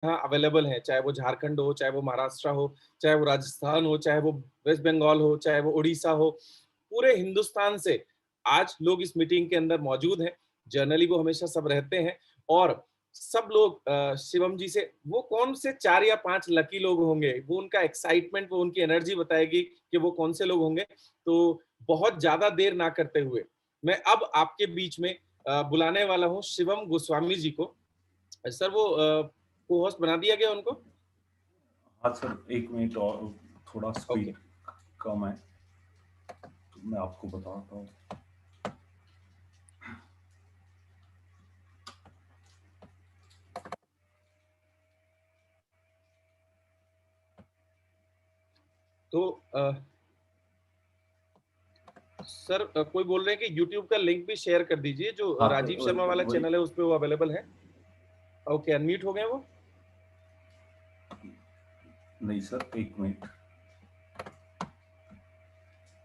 यहाँ अवेलेबल हैं, चाहे वो झारखंड हो, चाहे वो महाराष्ट्र हो, चाहे वो राजस्थान हो, चाहे वो वेस्ट बंगाल हो, चाहे वो उड़ीसा हो, पूरे हिंदुस्तान से आज लोग इस मीटिंग के अंदर मौजूद हैं। जनरली वो हमेशा सब रहते हैं और सब लोग शिवम जी से वो कौन से 4 या 5 लकी लोग होंगे, वो उनका एक्साइटमेंट, वो उनकी एनर्जी बताएगी कि वो कौन से लोग होंगे। तो बहुत ज़्यादा देर ना करते हुए, मैं अब आपके बीच में बुलाने वाला हूँ शिवम गोस्वामी जी को। सर वो को-होस्ट बना दिया गया उनको? हाँ सर, 1 मिनट और, थोड़ा ओके। स्पीड कम है, तो मैं आपको बताता हूँ। तो सर कोई बोल रहे हैं कि यूट्यूब का लिंक भी शेयर कर दीजिए, जो हाँ, राजीव शर्मा वाला वही। चैनल है उस पे वो अवेलेबल है। ओके, अनम्यूट हो गए वो? नहीं सर, 1 मिनट।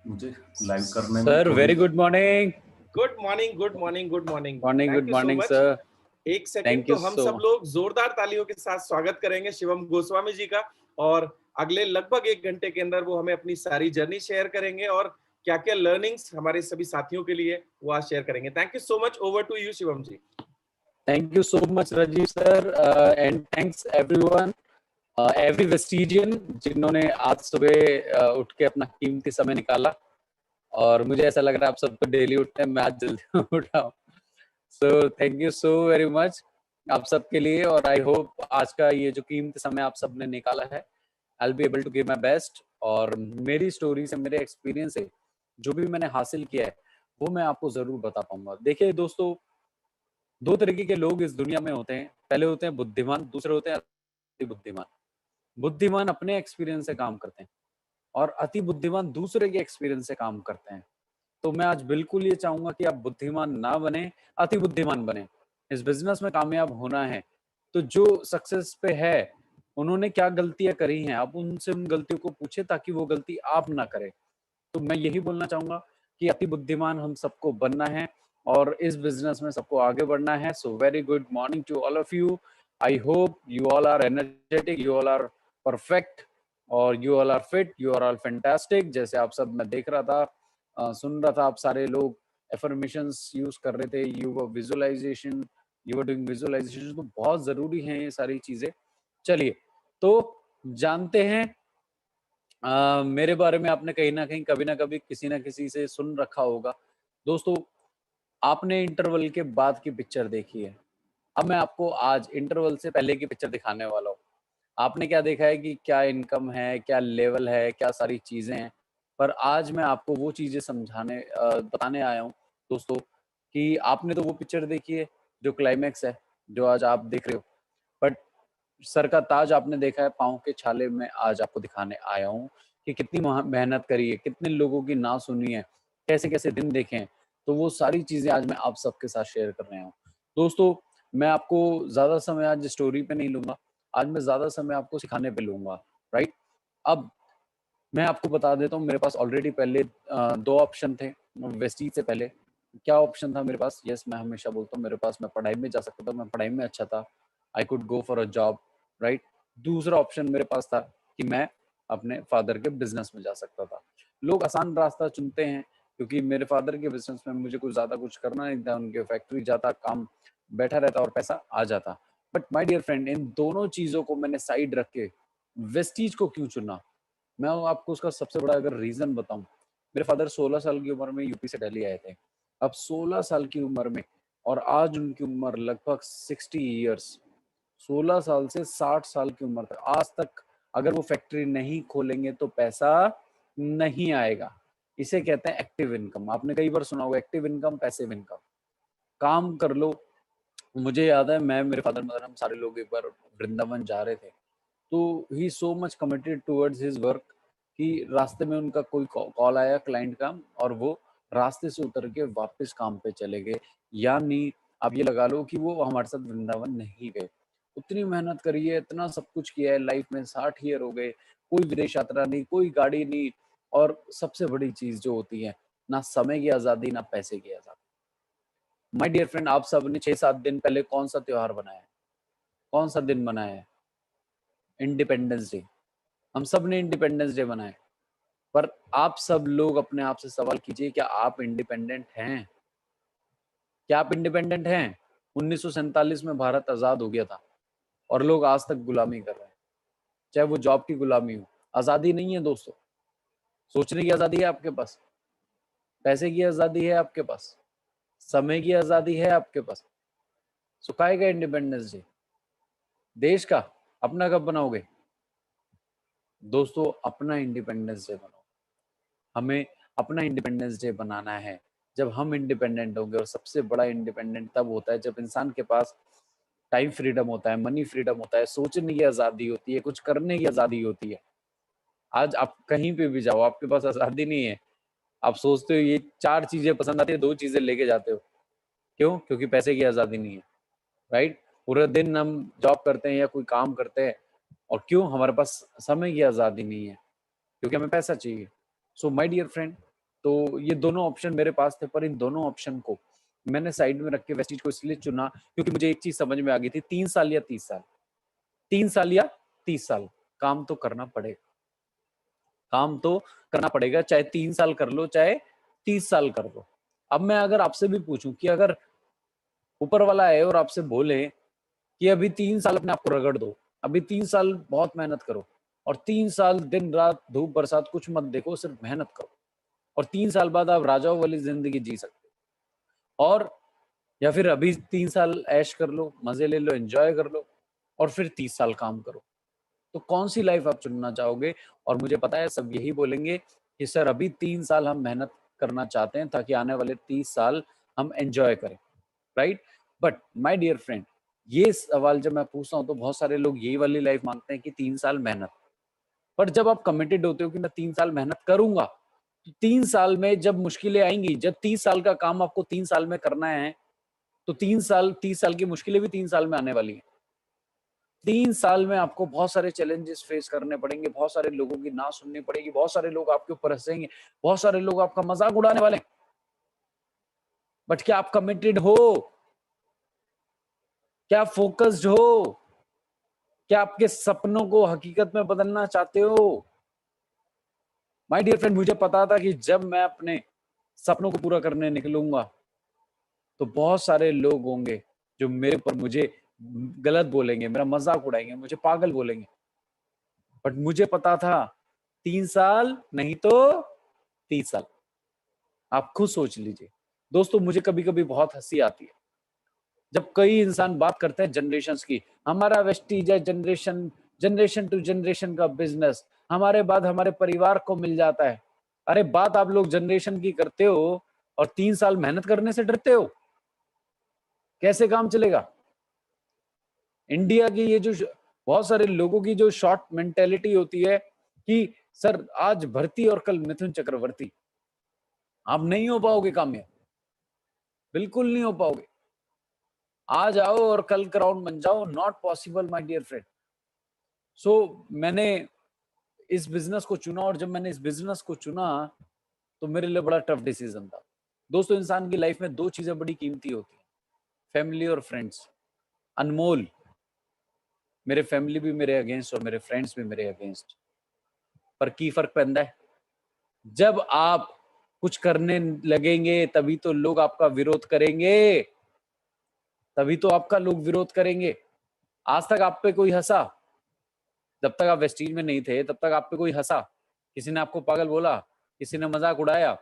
मुझे लाइव करने में सर थोड़ी। Very good morning. Good morning, good morning, good morning. Morning, thank good you so morning much. Sir. एक सेकंड थैंक तो यू हम सो सब लोग जोरदार तालियों के साथ स्वागत करेंगे शिवम गोस्वामी जी का, और अगले लगभग 1 घंटे के अंदर वो हमें अपनी सारी जर्नी शेयर करेंगे और क्या-क्या लर्निंग्स हमारे सभी साथियों के लिए वो आज शेयर करेंगे। Thank you so much. Over to you Shivam ji. Thank you so much Rajiv sir, and thanks everyone, every Vestigian जिन्होंने आज सुबह उठ के अपना कीमती समय निकाला। और मुझे ऐसा लग रहा है आप सबको डेली उठते हैं, मैं आज जल्दी उठा हूँ। So thank you so very much आप सबके लिए, और आई होप आज का ये जो कीमती समय आप सबने निकाला है, I will be able to give my best. और मेरी स्टोरी से, मेरे एक्सपीरियंस से जो भी मैंने हासिल किया है वो मैं आपको जरूर बता पाऊंगा। देखिए दोस्तों, दो तरीके के लोग इस दुनिया में होते हैं। पहले होते हैं बुद्धिमान, दूसरे होते हैं अति बुद्धिमान। बुद्धिमान अपने एक्सपीरियंस से काम करते हैं और अति बुद्धिमान दूसरे के एक्सपीरियंस से काम करते हैं। तो मैं आज बिल्कुल ये चाहूंगा कि आप बुद्धिमान ना बने, अति बुद्धिमान बने। इस बिजनेस में कामयाब होना है तो जो सक्सेस पे है, उन्होंने क्या गलतियां करी हैं, आप उनसे उन गलतियों को पूछे ताकि वो गलती आप ना करें। तो मैं यही बोलना चाहूंगा कि अति बुद्धिमान हम सबको बनना है और इस बिजनेस में सबको आगे बढ़ना है। So very good morning to all of you. I hope you all are energetic, you all are perfect, और you all are fit, you are all fantastic. जैसे आप सब, मैं देख रहा था, सुन रहा था, आप सारे लोग एफर्मेशंस यूज कर रहे थे, you were visualization, you were doing visualization. तो बहुत जरूरी है ये सारी चीजें। चलिए, तो जानते हैं, मेरे बारे में आपने कहीं ना कहीं, कभी ना कभी, किसी ना किसी से सुन रखा होगा। दोस्तों, आपने इंटरवल के बाद की पिक्चर देखी है, अब मैं आपको आज इंटरवल से पहले की पिक्चर दिखाने वाला हूँ। आपने क्या देखा है कि क्या इनकम है, क्या लेवल है, क्या सारी चीजें हैं, पर आज मैं आपको वो चीजें समझाने, बताने आया हूँ दोस्तों, कि आपने तो वो पिक्चर देखी है जो क्लाइमैक्स है, जो आज आप देख रहे हो, बट सर का ताज आपने देखा है, पाँव के छाले में आज आपको दिखाने आया हूँ कि कितनी मेहनत करी है, कितने लोगों की ना सुनी है, कैसे कैसे दिन देखे हैं। तो वो सारी चीजें आज मैं आप सबके साथ शेयर कर रहा हूँ। दोस्तों, मैं आपको ज्यादा समय आज स्टोरी पे नहीं लूंगा, आज मैं ज्यादा समय आपको सिखाने पे लूंगा। राइट, अब मैं आपको बता देता हूँ, मेरे पास ऑलरेडी पहले 2 ऑप्शन थे वेस्टीज से पहले। क्या ऑप्शन था मेरे पास? यस, मैं हमेशा बोलता हूँ, मेरे पास, मैं पढ़ाई में जा सकता था, मैं पढ़ाई में अच्छा था, I could go for a job. Right, दूसरा ऑप्शन मेरे पास था कि मैं अपने फादर के बिजनेस में जा सकता था। लोग आसान रास्ता चुनते हैं क्योंकि मेरे फादर के बिजनेस में मुझे कुछ ज्यादा कुछ करना नहीं था, उनके फैक्ट्री जाता, काम बैठा रहता और पैसा आ जाता। बट माय डियर फ्रेंड, इन दोनों चीजों को मैंने साइड रख के वेस्टीज को क्यों चुना? मैं आपको उसका सबसे बड़ा अगर रीजन बताऊं, मेरे फादर 16 साल की उम्र में यूपी से दिल्ली आए थे। अब 16 साल की उम्र में, और आज उनकी उम्र लगभग 60 ईयर्स, 16 साल से 60 साल की उम्र तक, आज तक अगर वो फैक्ट्री नहीं खोलेंगे तो पैसा नहीं आएगा। इसे कहते हैं एक्टिव इनकम। आपने कई बार सुना होगा एक्टिव इनकम, पैसिव इनकम। काम कर लो। मुझे याद है, मैं, मेरे फादर मदर, हम सारे लोग एक बार वृंदावन जा रहे थे, तो ही so much committed towards his work कि रास्ते में उनका कोई कॉल आया क्लाइंट का, और वो रास्ते से उतर के वापस काम पे चले गए। यानी आप ये लगा लो कि वो हमारे साथ वृंदावन नहीं गए। उतनी मेहनत करी है, इतना सब कुछ किया है लाइफ में, 60 ईयर हो गए, कोई विदेश यात्रा नहीं, कोई गाड़ी नहीं, और सबसे बड़ी चीज जो होती है, ना समय की आजादी, ना पैसे की आजादी। माय डियर फ्रेंड, आप सब ने 6-7 दिन पहले कौन सा त्योहार बनाया है, कौन सा दिन मनाया है? इंडिपेंडेंस डे, हम सब ने इंडिपेंडेंस डे मनाए, पर आप सब लोग अपने आप से सवाल कीजिए, क्या आप इंडिपेंडेंट हैं? क्या आप इंडिपेंडेंट हैं? 1947 में भारत आजाद हो गया था और लोग आज तक गुलामी कर रहे हैं, चाहे वो जॉब की गुलामी हो। आजादी नहीं है दोस्तों, सोचने की आजादी है आपके पास, पैसे की आजादी है आपके पास, समय की आजादी है आपके पास। सुखाए का इंडिपेंडेंस डे, देश का अपना कब बनाओगे? दोस्तों अपना इंडिपेंडेंस डे बनाओ। हमें अपना इंडिपेंडेंस डे बनाना है। जब हम इंडिपेंडेंट होंगे, और सबसे बड़ा इंडिपेंडेंट तब होता है जब इंसान के पास टाइम फ्रीडम होता है, मनी फ्रीडम होता है, सोचने की आजादी होती है, कुछ करने की आजादी होती है। आज आप कहीं पे भी जाओ, आपके पास आजादी नहीं है। आप सोचते हो ये 4 चीजें पसंद आती है, 2 चीजें लेके जाते हो। क्यों? क्योंकि पैसे की आजादी नहीं है, राइट? पूरे दिन हम जॉब करते हैं या कोई काम करते हैं, और क्यों? हमारे पास समय की आजादी नहीं है, क्योंकि हमें पैसा चाहिए। सो माय डियर फ्रेंड, तो ये दोनों ऑप्शन मेरे पास थे, पर इन दोनों ऑप्शन को मैंने साइड में रख के वेस्टीज को इसलिए चुना क्योंकि मुझे एक चीज समझ में आ गई थी, 3 साल या 30 साल, 3 साल या 30 साल काम तो करना पड़ेगा, काम तो करना पड़ेगा, चाहे 3 साल कर लो, चाहे 30 साल कर लो। अब मैं अगर आपसे भी पूछूं कि अगर ऊपर वाला है और आपसे बोले कि अभी 3 साल अपने आप को रगड़ दो, अभी 3 साल बहुत मेहनत करो, और 3 साल दिन रात धूप बरसात कुछ मत देखो, सिर्फ मेहनत करो, और 3 साल बाद आप राजाओं वाली जिंदगी जी सकते हो। और या फिर अभी 3 साल ऐश कर लो, मजे ले लो, एंजॉय कर लो, और फिर 30 साल काम करो, तो कौन सी लाइफ आप चुनना चाहोगे? और मुझे पता है सब यही बोलेंगे कि सर अभी 3 साल हम मेहनत करना चाहते हैं ताकि आने वाले 30 साल हम एंजॉय करें, right? But my dear friend, ये सवाल जब मैं पूछता हूँ तो बहुत सारे लोग यही वाली लाइफ मांगते हैं कि 3 साल मेहनत। पर जब आप कमिटेड होते हो कि मैं 3 साल मेहनत करूंगा, तो 3 साल में जब मुश्किलें आएंगी, जब 30 साल का काम आपको 3 साल में करना है, तो 30 साल की मुश्किलें भी 3 साल में आने वाली हैं। 3 साल में आपको बहुत सारे चैलेंजेस फेस करने पड़ेंगे, बहुत सारे लोगों की ना सुननी पड़ेगी, बहुत सारे लोग आपके ऊपर हंसेंगे, बहुत सारे लोग आपका मजाक उड़ाने वाले हैं। बट क्या आप कमिटेड हो? क्या आप फोकस्ड हो? क्या आपके सपनों को हकीकत में बदलना चाहते हो? माय डियर फ्रेंड, मुझे पता था कि जब मैं अपने सपनों को पूरा करने निकलूंगा तो बहुत सारे लोग होंगे जो मेरे पर मुझे गलत बोलेंगे, मेरा मजाक उड़ाएंगे, मुझे पागल बोलेंगे। बट मुझे पता था 3 साल नहीं तो 30 साल। आप खुद सोच लीजिए दोस्तों, मुझे कभी कभी बहुत हंसी आती है जब कई इंसान बात करते हैं जनरेशंस की। हमारा वेस्टीज है जनरेशन, जनरेशन टू जनरेशन का बिजनेस, हमारे बाद हमारे परिवार को मिल जाता है। अरे बात आप लोग जनरेशन की करते हो और 3 साल मेहनत करने से डरते हो, कैसे काम चलेगा? इंडिया की ये जो बहुत सारे लोगों की जो शॉर्ट मेंटेलिटी होती है कि सर आज भर्ती और कल मिथुन चक्रवर्ती, आप नहीं हो पाओगे कामयाब, बिल्कुल नहीं हो पाओगे। आज आओ और कल क्राउन बन जाओ, not possible my dear friend. So मैंने इस बिजनेस को चुना, और जब मैंने इस बिजनेस को चुना तो मेरे लिए बड़ा टफ डिसीजन था। दोस्तों इंसान की लाइफ में 2 चीजें बड़ी कीमती होती हैं, फैमिली और फ्रेंड्स, अनमोल। मेरे फैमिली भी मेरे अगेंस्ट और मेरे फ्रेंड्स भी मेरे अगेंस्ट, पर की फर्क पैंदा है, जब आप कुछ करने लगेंगे तभी तो लोग आपका विरोध करेंगे, तभी तो आपका लोग विरोध करेंगे। आज तक आप पे कोई हंसा? जब तक आप वेस्टीज में नहीं थे तब तक आप पे कोई हंसा? किसी ने आपको पागल बोला? किसी ने मजाक उड़ाया?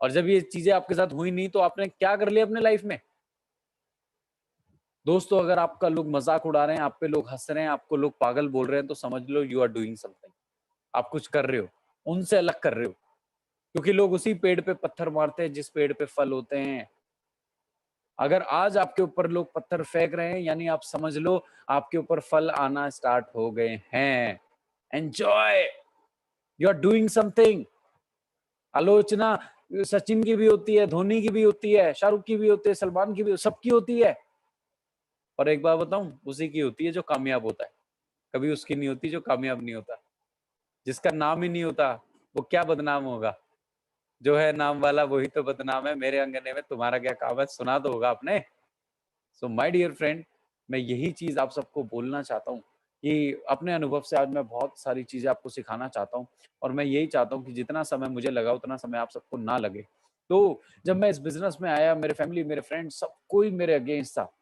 और जब ये चीजें आपके साथ हुई नहीं तो आपने क्या कर लिया अपने लाइफ में? दोस्तों अगर आपका लोग मजाक उड़ा रहे हैं, आप पे लोग हंस रहे हैं, आपको लोग पागल बोल रहे हैं, तो समझ लो यू आर डूइंग समथिंग, आप कुछ कर रहे हो, उनसे अलग कर रहे हो। क्योंकि लोग उसी पेड़ पे पत्थर मारते हैं जिस पेड़ पे फल होते हैं। अगर आज आपके ऊपर लोग पत्थर फेंक रहे हैं, यानी आप समझ लो आपके ऊपर फल आना स्टार्ट हो गए हैं। Enjoy, you are doing something. आलोचना सचिन की भी होती है, धोनी की भी होती है, शाहरुख की भी होती है, सलमान की भी, सबकी होती है। और एक बात बताऊं, उसी की होती है जो कामयाब होता है, कभी उसकी नहीं होती जो कामयाब नहीं होता। जिसका नाम ही नहीं होता वो क्या बदनाम होगा? जो है नाम वाला वही तो बदनाम है। मेरे अंगने में तुम्हारा क्या काम है, सुना तो होगा आपने। सो माय डियर फ्रेंड, मैं यही चीज आप सबको बोलना चाहता हूँ कि अपने अनुभव से आज मैं बहुत सारी चीज़ें आपको सिखाना चाहता हूँ और मैं यही चाहता हूँ कि जितना समय मुझे लगा उतना समय आप सबको ना लगे। तो जब मैं इस बिज़नेस में आया, मेरे फैमिली, मेरे फ्रेंड्स सब कोई मेरे अगेंस्ट था,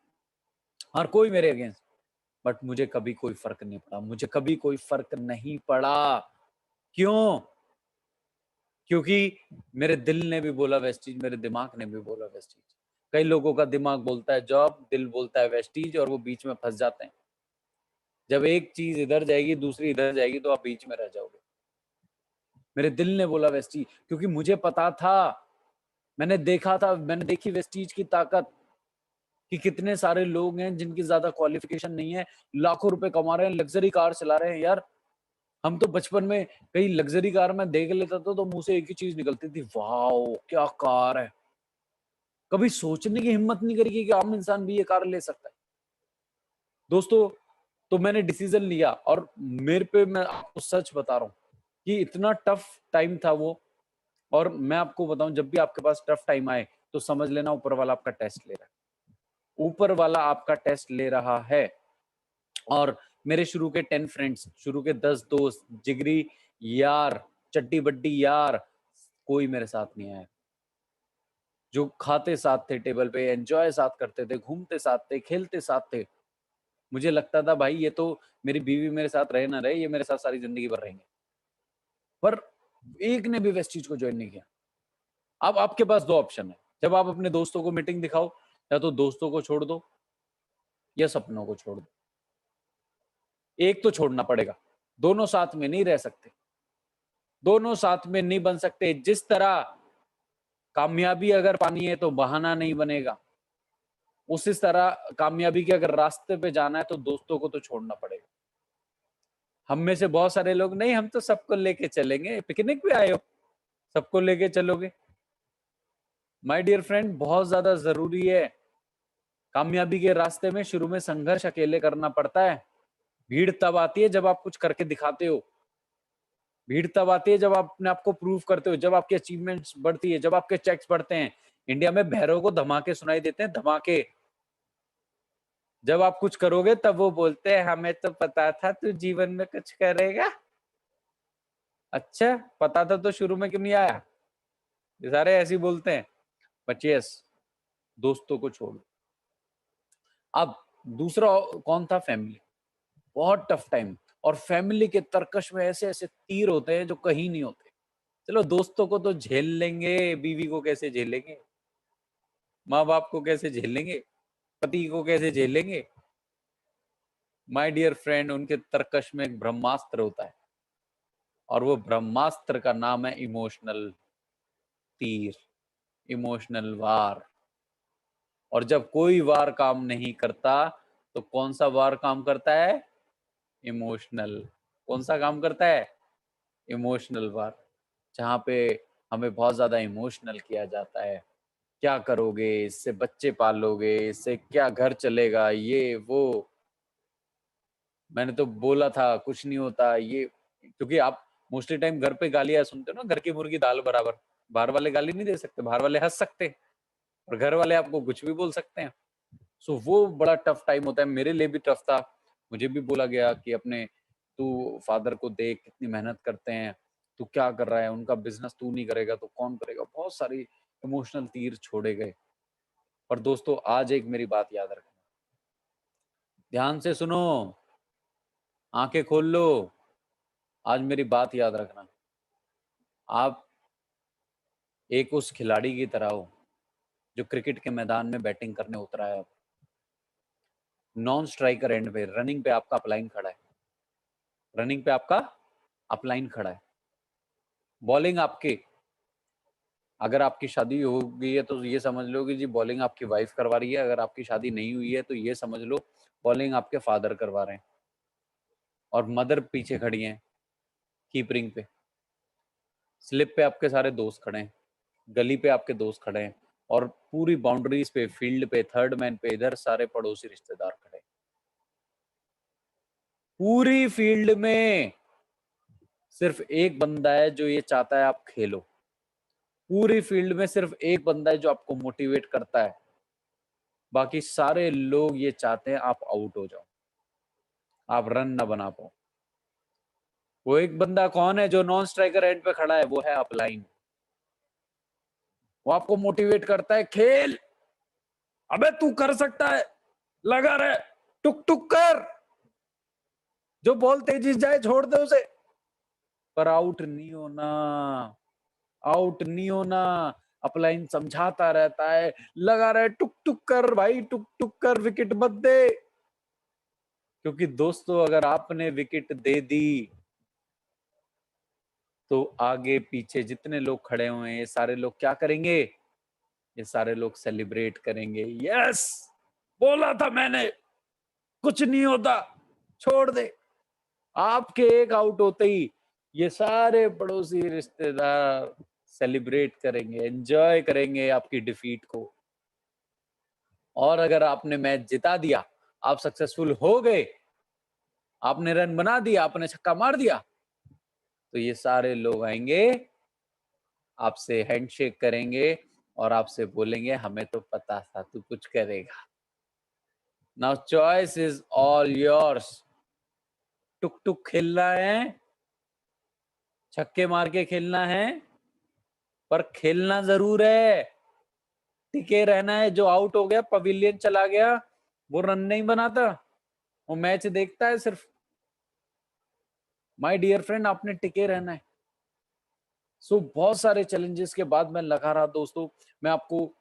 हर कोई मेरे अगेंस्ट, बट मुझे कभी कोई फ़र्क नहीं पड़ा, मुझे कभी कोई फ़र्क नहीं पड़ा। क्यों? क्योंकि मेरे दिल ने भी बोला वेस्टीज, मेरे दिमाग ने भी बोला वेस्टीज। कई लोगों का दिमाग बोलता है जॉब, दिल बोलता है वेस्टीज और वो बीच में फँस जाते हैं। जब एक चीज़ इधर जाएगी, दूसरी इधर जाएगी तो आप बीच में रह जाओगे। मेरे दिल ने बोला वेस्टीज क्योंकि मुझे पता था, मैंने देखा था, मैंने देखी वेस्टीज की ताकत कि कितने सारे लोग हैं जिनकी ज़्यादा क्वालिफ़िकेशन नहीं है, लाखों रुपए कमा रहे हैं, लग्ज़री कार चला रहे हैं यार। हम तो बचपन में कहीं लग्ज़री कार में देख लेता था तो मुँह से एक ही चीज़ निकलती थी, वॉव! क्या कार है। कभी सोचने की हिम्मत नहीं करी कि आम इंसान भी ये कार ले सकता है। दोस्तों, तो मैंने डिसीज़न लिया और मेरे पे मैं आपको सच बता रहा हूँ कि इतना टफ टाइम था वो और मैं आपको बताऊँ जब भी आपके पास टफ टाइम आए, तो समझ लेना ऊपर वाला आपका टेस्ट ले रहा है। ऊपर वाला आपका टेस्ट ले रहा है और मेरे शुरू के 10 फ्रेंड्स, शुरू के 10 दोस्त, जिगरी यार, चड्डी-बड्डी यार, कोई मेरे साथ नहीं आया। जो खाते साथ थे टेबल पे, एन्जॉय साथ करते थे, घूमते साथ थे, खेलते साथ थे। मुझे लगता था भाई ये तो मेरी बीवी मेरे साथ रहे ना रहे, ये मेरे साथ सारी ज़िंदगी भर रहेंगे। पर एक ने भी वेस्टीज को जॉइन नहीं किया। अब आपके पास 2 ऑप्शन है। जब आप अपने दोस्तों को मीटिंग दिखाओ, या तो दोस्तों को छोड़ दो या सपनों को छोड़ दो। एक तो छोड़ना पड़ेगा, दोनों साथ में नहीं रह सकते, दोनों साथ में नहीं बन सकते। जिस तरह कामयाबी अगर पानी है तो बहाना नहीं बनेगा, उसी तरह कामयाबी के अगर रास्ते पे जाना है तो दोस्तों को तो छोड़ना पड़ेगा। हम में से बहुत सारे लोग नहीं हम तो सबको लेके चलेंगे, पिकनिक पे आए हो, सबको लेके चलोगे। माय डियर फ्रेंड बहुत ज्यादा जरूरी है। कामयाबी के रास्ते में शुरू में संघर्ष अकेले करना पड़ता है। भीड़ तब आती है जब आप कुछ करके दिखाते हो। भीड़ तब आती है जब आप अपने आप को प्रूव करते हो, जब आपकी अचीवमेंट्स बढ़ती है, जब आपके चेक्स बढ़ते हैं। इंडिया में भैरव को धमाके सुनाई देते हैं, धमाके। जब आप कुछ करोगे तब वो बोलते हैं हमें तो पता था तू जीवन में कुछ करेगा। अच्छा, पता था तो शुरू में क्यों नहीं आया? ये सारे ऐसे ही बोलते हैं। बट यस, दोस्तों को छोड़ो। अब दूसरा कौन था? फैमिली। बहुत टफ टाइम और फैमिली के तरकश में ऐसे-ऐसे तीर होते हैं जो कहीं नहीं होते। चलो दोस्तों को तो झेल लेंगे, बीवी को कैसे झेलेंगे? माँ-बाप को कैसे झेलेंगे? पति को कैसे झेलेंगे? माय डियर फ्रेंड उनके तरकश में एक ब्रह्मास्त्र होता है और वो ब्रह्मास्त्र का नाम है इमोशनल तीर, इमोशनल वार। और जब कोई वार काम नहीं करता, तो कौन-सा वार काम करता है? इमोशनल। कौन-सा काम करता है? इमोशनल वार। जहाँ पे हमें बहुत ज़्यादा इमोशनल किया जाता है। क्या करोगे? इससे बच्चे पालोगे? इससे क्या घर चलेगा? ये, वो। मैंने तो बोला था कुछ नहीं होता ये क्योंकि आप मोस्टली टाइम घर पे गालियाँ सुनते हो ना, घर की मुर्गी दाल बराबर। बाहर वाले गाली नहीं दे सकते, बाहर वाले हँस सकते हैं और घर वाले आपको कुछ भी बोल सकते हैं। सो वो बड़ा टफ टाइम होता है, मेरे लिए भी टफ था। मुझे भी बोला गया कि अपने तू फादर को देख कितनी मेहनत करते हैं, तू क्या कर रहा है? उनका बिज़नेस तू नहीं करेगा तो कौन करेगा? बहुत सारी इमोशनल तीर छोड़े गए। और दोस्तों आज एक मेरी बात याद रखना, ध्यान से सुनो, आँखें खोल लो, आज मेरी बात याद रखना। आप एक उस खिलाड़ी की तरह हो, जो क्रिकेट के मैदान में बैटिंग करने उतरा है अब। नॉन स्ट्राइकर एंड पे, रनिंग पे आपका अपलाइन खड़ा है। रनिंग पे आपका अपलाइन खड़ा है। बॉलिंग आपकी, अगर आपकी शादी हो गई है तो ये समझ लो कि जी बॉलिंग आपकी वाइफ करवा रही है, अगर आपकी शादी नहीं हुई है तो ये समझ लो बॉलिंग आपके फादर करवा रहे हैं और मदर पीछे खड़ी हैं कीपरिंग पे। स्लिप पे आपके सारे दोस्त खड़े हैं, गली पे आपके दोस्त खड़े हैं और पूरी बाउंड्रीज पे, फील्ड पे, थर्ड मैन पे इधर सारे पड़ोसी रिश्तेदार खड़े हैं। पूरी फील्ड में सिर्फ एक बंदा है जो ये चाहता है आप खेलो। पूरी फील्ड में सिर्फ एक बंदा है जो आपको मोटिवेट करता है, बाकी सारे लोग ये चाहते हैं आप आउट हो जाओ। आप रन ना बना पाओ। वो एक बंदा कौन है जो नॉन स्ट्राइकर एंड पे खड़ा है, वो है अपलाइन। वो आपको मोटिवेट करता है, खेल, अबे तू कर सकता है, लगा रहे, टुक टुक कर, जो बॉल तेजी से जाए छोड़ दे उसे, पर आउट नहीं होना, आउट नहीं होना। अपलाइन समझाता रहता है, लगा रहे, टुक टुक कर भाई, टुक टुक कर, विकेट मत दे। क्योंकि दोस्तों अगर आपने विकेट दे दी तो आगे पीछे जितने लोग खड़े हुए हैं ये सारे लोग क्या करेंगे, ये सारे लोग सेलिब्रेट करेंगे, यस बोला था मैंने, कुछ नहीं होता, छोड़ दे। आपके एक आउट होते ही ये सारे पड़ोसी रिश्तेदार सेलिब्रेट करेंगे, एंजॉय करेंगे आपकी डिफीट को। और अगर आपने मैच जिता दिया, आप सक्सेसफुल हो गए, आपने रन बना दिया, आपने छक्का मार दिया, तो ये सारे लोग आएंगे, आपसे हैंडशेक करेंगे और आपसे बोलेंगे हमें तो पता था तू कुछ करेगा। Now choice is all yours. टुक टुक खेलना है, छक्के मार के खेलना है, पर खेलना जरूर है, टिके रहना है। जो आउट हो गया, पवेलियन चला गया, वो रन नहीं बनाता, वो मैच देखता है सिर्फ। माय डियर फ्रेंड, आपने टिके रहना है। सो बहुत सारे चैलेंजेस के बाद मैं लगा रहा दोस्तों, मैं आपको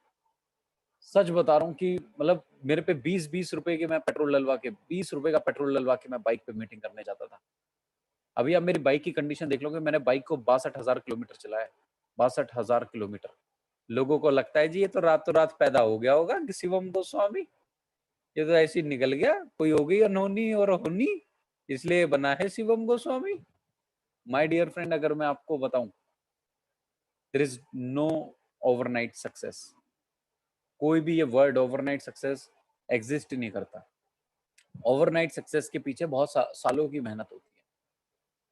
सच बता रहा हूँ कि मतलब मेरे पे 20-20 रुपए के मैं पेट्रोल डलवा के 20 रुपए का पेट्रोल डलवा के मैं बाइक पे मीटिंग करने जाता था। अभी आप मेरी बाइक की कंडीशन देख लोगे, मैंने बाइक को 62,000 किलोमीटर चलाया, 62,000 किलोमीटर। लोगों को लगता है जी ये तो रातों रात पैदा हो गया होगा कि शिवम गोस्वामी, ये तो ऐसे ही निकल गया, कोई हो गई अनहोनी और होनी, इसलिए बना है Shivam Goswami. My dear friend, अगर मैं आपको बताऊं, there is no overnight success. कोई भी ये वर्ड ओवरनाइट सक्सेस एग्जिस्ट नहीं करता। ओवरनाइट सक्सेस के पीछे बहुत सालों की मेहनत होती है,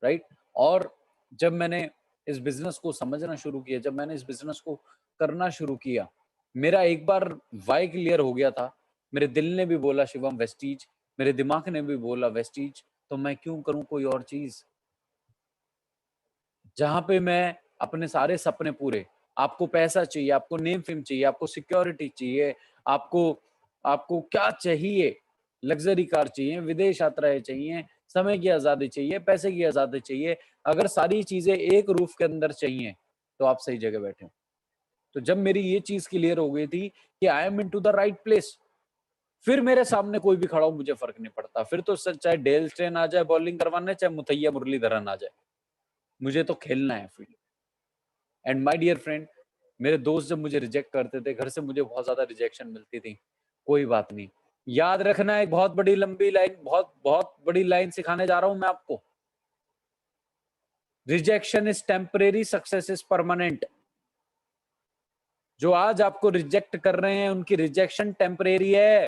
राइट? और जब मैंने इस बिजनेस को समझना शुरू किया, जब मैंने इस बिजनेस को करना शुरू किया, मेरा एक बार वाई क्लियर हो गया था। मेरे दिल ने भी बोला शिवम वेस्टीज, मेरे दिमाग ने भी बोला वेस्टीज, तो मैं क्यों करूं कोई और चीज जहां पे मैं अपने सारे सपने पूरे, आपको पैसा चाहिए, आपको नेम फेम चाहिए, आपको सिक्योरिटी चाहिए, आपको आपको क्या चाहिए, लग्जरी कार चाहिए, विदेश यात्राएं चाहिए, समय की आजादी चाहिए, पैसे की आजादी चाहिए। अगर सारी चीजें एक रूफ के अंदर चाहिए तो आप सही जगह बैठे हो। तो जब मेरी ये चीज क्लियर हो गई थी कि I am into the right place, फिर मेरे सामने कोई भी खड़ा हो मुझे फर्क नहीं पड़ता। फिर तो चाहे डेल स्टेन आ जाए बॉलिंग करवाने, चाहे मुथैया मुरलीधरन आ जाए, मुझे तो खेलना है field. And my dear friend, मेरे दोस्त जब मुझे रिजेक्ट करते थे, घर से मुझे बहुत ज्यादा रिजेक्शन मिलती थी, कोई बात नहीं। याद रखना, एक बहुत बड़ी लंबी लाइन, बहुत बहुत बड़ी लाइन सिखाने जा रहा हूं मैं आपको। Rejection is temporary, success is permanent. जो आज आपको रिजेक्ट कर रहे हैं उनकी रिजेक्शन टेम्परेरी है,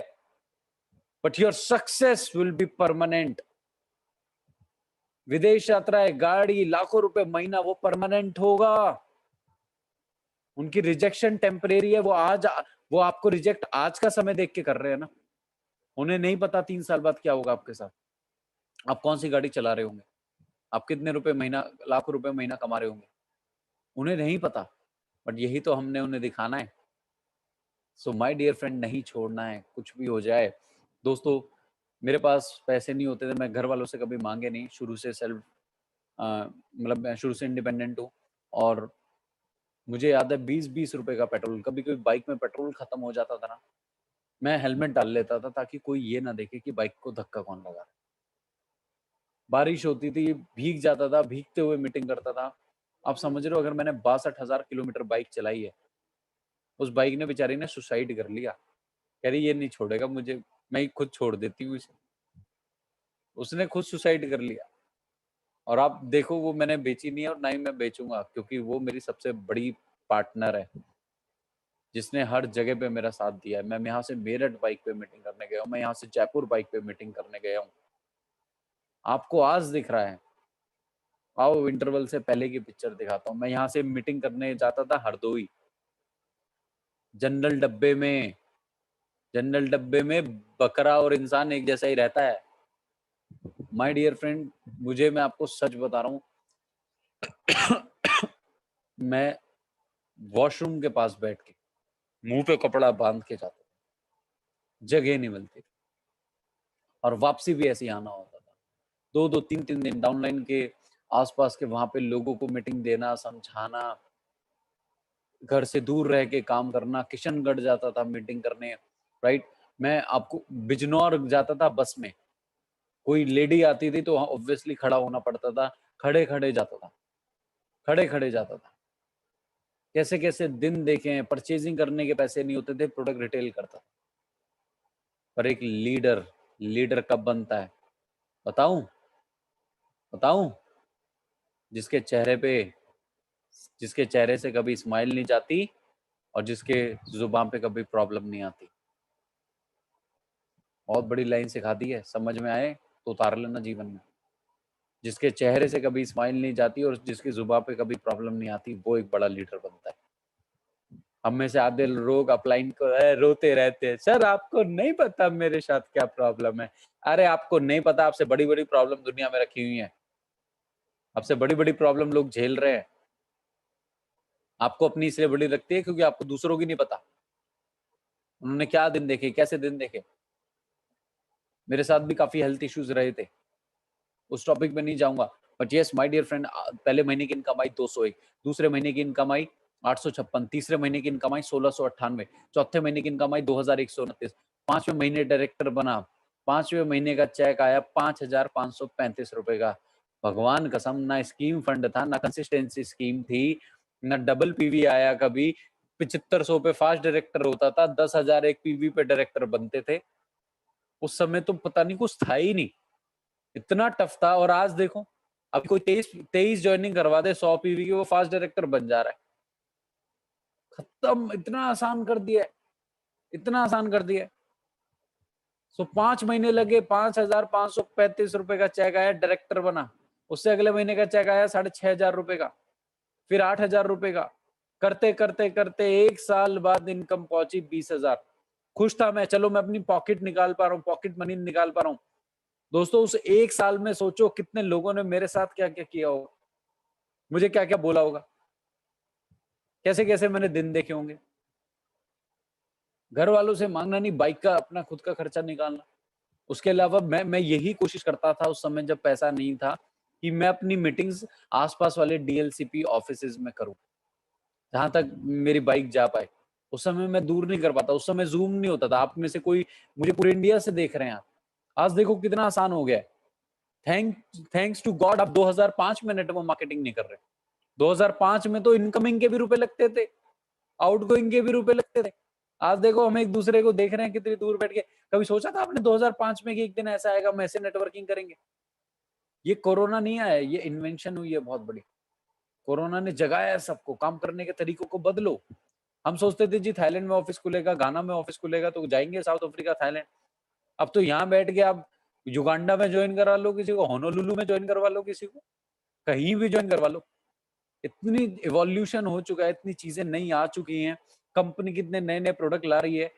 but your success will be permanent. विदेश यात्रा है, गाड़ी, लाखों रुपए महीना, वो परमानेंट होगा। उनकी रिजेक्शन टेम्परेरी है। वो आपको रिजेक्ट आज का समय देख के कर रहे हैं ना, उन्हें नहीं पता 3 साल बाद क्या होगा आपके साथ, आप कौन सी गाड़ी चला रहे होंगे, आप कितने रुपए महीना, लाखों रुपए महीना कमा रहे होंगे, उन्हें नहीं पता। बट यही तो हमने उन्हें दिखाना है। सो माय डियर फ्रेंड, नहीं छोड़ना है, कुछ भी हो जाए। दोस्तों, मेरे पास पैसे नहीं होते थे, मैं घर वालों से कभी मांगे नहीं, शुरू से सेल्फ मतलब मैं शुरू से इंडिपेंडेंट हूँ। और मुझे याद है 20-20 रुपए का पेट्रोल, कभी कभी बाइक में पेट्रोल खत्म हो जाता था ना, मैं हेलमेट डाल लेता था ताकि कोई ये ना देखे कि बाइक को धक्का कौन लगा रहा है। बारिश होती थी, भीग जाता था, भीगते हुए मीटिंग करता था। आप समझ रहे हो, अगर मैंने 62,000 किलोमीटर बाइक चलाई है, उस बाइक ने बेचारी ने सुसाइड कर लिया, कह रही ये नहीं छोड़ेगा मुझे, मैं ही खुद छोड़ देती हूँ इसे। उसने खुद सुसाइड कर लिया। और आप देखो, वो मैंने बेची नहीं है और ना ही मैं बेचूंगा, क्योंकि वो मेरी सबसे बड़ी पार्टनर है, जिसने हर जगह पे मेरा साथ दिया है। मैं यहाँ से मेरठ बाइक पे मीटिंग करने गया हूँ, मैं यहाँ से जयपुर बाइक पे मीटिंग करने गया हूँ। आपको आज दिख रहा है, आओ इंटरवल से पहले की पिक्चर दिखाता हूँ। मैं यहाँ से मीटिंग करने जाता था हरदोई, जनरल डब्बे में। जनरल डब्बे में बकरा और इंसान एक जैसा ही रहता है। माय डियर फ्रेंड, मैं आपको सच बता रहा हूँ, मैं वॉशरूम के पास बैठ के मुंह पे कपड़ा बांध के जाता था, जगह नहीं मिलती थी, और वापसी भी ऐसे ही आना होता था। 2-2 3-3 दिन डाउनलाइन के आसपास के वहां पे लोगों को मीटिंग देना, समझाना, घर से दूर रह के काम करना। किशनगढ़ जाता था मीटिंग करने, राइट। मैं आपको बिजनौर जाता था बस में, कोई लेडी आती थी तो ऑब्वियसली खड़ा होना पड़ता था, खड़े खड़े जाता था, खड़े खड़े जाता था। कैसे कैसे दिन देखे हैं, परचेजिंग करने के पैसे नहीं होते थे, प्रोडक्ट रिटेल करता था। पर एक लीडर, लीडर कब बनता है बताऊं? बताऊं? जिसके चेहरे पे, जिसके चेहरे से कभी स्माइल नहीं जाती और जिसके जुबान पे कभी प्रॉब्लम नहीं आती। बहुत बड़ी लाइन सिखा दी है, समझ में आए तो उतार लेना जीवन में। जिसके चेहरे से कभी स्माइल नहीं जाती और जिसकी जुबान पे कभी प्रॉब्लम नहीं आती, वो एक बड़ा लीडर बनता है। हम में से आधे लोग अपलाइन को रोते रहते हैं, सर आपको नहीं पता मेरे साथ क्या प्रॉब्लम है। अरे आपको नहीं पता, आपसे बड़ी बड़ी प्रॉब्लम दुनिया में रखी हुई है, आपसे बड़ी बड़ी प्रॉब्लम लोग झेल रहे हैं। आपको अपनी इसलिए बड़ी लगती है क्योंकि आपको दूसरों की नहीं पता, उन्होंने क्या दिन देखे, कैसे दिन देखे। मेरे साथ भी काफी हेल्थ इश्यूज रहे थे, उस टॉपिक पे नहीं जाऊंगा। But yes my dear friend, पहले महीने की इनकम आई 201, दूसरे महीने की इनकम आई 856, तीसरे महीने की इनकम आई 1698, चौथे महीने की इनकम आई 2129, पांचवें महीने डायरेक्टर बना, पांचवें महीने का चेक आया 5535 रुपए का। भगवान कसम, ना स्कीम फंड था, ना कंसिस्टेंसी स्कीम थी, ना डबल पीवी आया कभी। 7500 पे फास्ट डायरेक्टर होता था, 10,000 एक पीवी पे डायरेक्टर बनते थे। उस समय तो पता नहीं कुछ था ही नहीं, इतना टफ था। और आज देखो, अब कोई 23 ज्वाइनिंग करवा दे 100 पीवी की, वो फास्ट डायरेक्टर बन जा रहा है। खत्म, इतना आसान कर दिया है, इतना आसान कर दिया है। सो 5 महीने लगे, 5535 रुपए का चेक आया, डायरेक्टर बना। उससे अगले महीने का चेक आया 6,500 रुपए का, फिर 8,000 रुपए का। करते करते करते 1 साल बाद इनकम पहुंची 20,000। खुश था मैं, चलो मैं अपनी पॉकेट निकाल पा रहा हूँ, पॉकेट मनी निकाल पा रहा हूँ। दोस्तों उस 1 साल में सोचो कितने लोगों ने मेरे साथ क्या क्या किया होगा, मुझे क्या क्या बोला होगा, कैसे कैसे मैंने दिन देखे होंगे। घर वालों से मांगना नहीं, बाइक का अपना खुद का खर्चा निकालना। उसके अलावा मैं यही कोशिश करता था उस समय जब पैसा नहीं था, कि मैं अपनी मीटिंग्स आसपास वाले डीएलसीपी ऑफिसेज में करूं, जहां तक मेरी बाइक जा पाए। उस समय मैं दूर नहीं कर पाता, उस समय जूम नहीं होता था। आप में से कोई मुझे पूरे इंडिया से देख रहे हैं, आज देखो कितना आसान हो गया है। थैंक्स टू गॉड आप 2005 में नेटवर्क मार्केटिंग नहीं कर रहे। 2005 में तो इनकमिंग के भी रुपए लगते थे, आउटगोइंग के भी रुपए लगते थे। आज देखो हम एक दूसरे को देख रहे हैं कितनी दूर बैठ के। कभी सोचा था आपने 2005 में कि एक दिन ऐसा आएगा हम ऐसे नेटवर्किंग करेंगे? ये कोरोना नहीं आया, ये इन्वेंशन हुई है बहुत बड़ी। कोरोना ने जगाया है सबको, काम करने के तरीकों को बदलो। हम सोचते थे जी थाईलैंड में ऑफिस खुलेगा, गाना में ऑफिस खुलेगा तो जाएंगे साउथ अफ्रीका, थाईलैंड। अब तो यहाँ बैठ के आप युगांडा में ज्वाइन करवा लो किसी को, होनोलुलु में ज्वाइन करवा लो किसी को, कहीं भी ज्वाइन करवा लो। इतनी इवोल्यूशन हो चुका है, इतनी चीजें नई आ चुकी हैं, कंपनी कितने नए नए प्रोडक्ट ला रही है,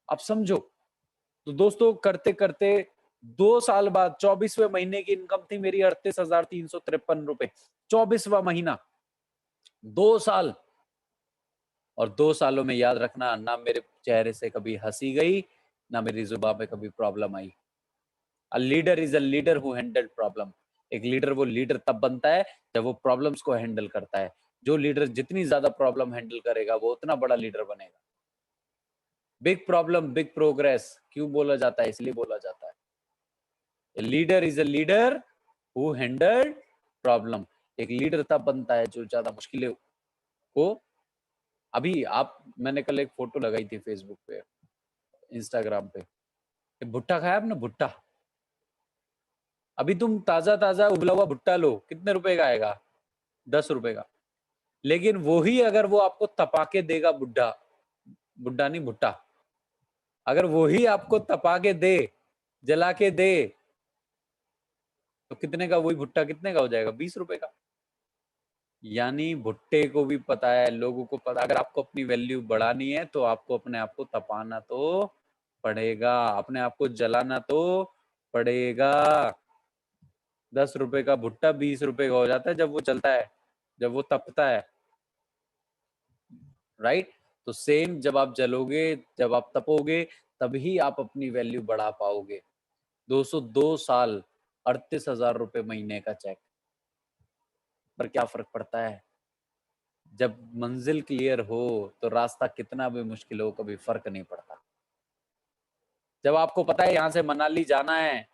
अब समझो। तो दोस्तों करते करते 2 साल बाद 24वें महीने की इनकम थी मेरी 38,353 रुपए। 24वां महीना, 2 साल। और 2 सालों में याद रखना, ना मेरे चेहरे से कभी हंसी गई, ना मेरी जुबान पे कभी problem I. A leader is a leader who handle problem. एक लीडर वो लीडर तब बनता है जब वो प्रॉब्लम्स को हैंडल करता है। जो लीडर जितनी ज्यादा प्रॉब्लम हैंडल करेगा वो उतना बड़ा लीडर बनेगा। बिग प्रॉब्लम बिग प्रोग्रेस क्यों बोला जाता है? इसलिए बोला जाता है leader is a leader who handle problem. एक लीडर तब बनता है जो ज्यादा मुश्किलें को, अभी आप, मैंने कल एक फोटो लगाई थी फेसबुक पे, इंस्टाग्राम पे, भुट्टा खाया आपने? भुट्टा, अभी तुम ताजा ताजा उबला हुआ भुट्टा लो, कितने रुपए का आएगा? 10 रुपए का। लेकिन वही अगर वो आपको तपा के देगा, बुड्ढा, बुड्ढा नहीं भुट्टा, अगर वही आपको तपा के दे, जला के दे, तो कितने का वही भुट्टा कितने का हो जाएगा? 20 रुपए का। यानी भुट्टे को भी पता है, लोगों को पता, अगर आपको अपनी वैल्यू बढ़ानी है तो आपको अपने आप को तपाना तो पड़ेगा, अपने आप को जलाना तो पड़ेगा। ₹10 का भुट्टा 20 रुपए का हो जाता है जब वो चलता है, जब वो तपता है, राइट? तो सेम जब आप जलोगे, जब आप तपोगे, तभी आप अपनी वैल्यू बढ़ा पाओगे। 202 साल, 38,000 रुपए महीने का चेक, पर क्या फ़र्क पड़ता है? जब मंजिल क्लियर हो, तो रास्ता कितना भी मुश्किल हो, कभी फ़र्क नहीं पड़ता। जब आपको पता है यहाँ से मनाली जाना है,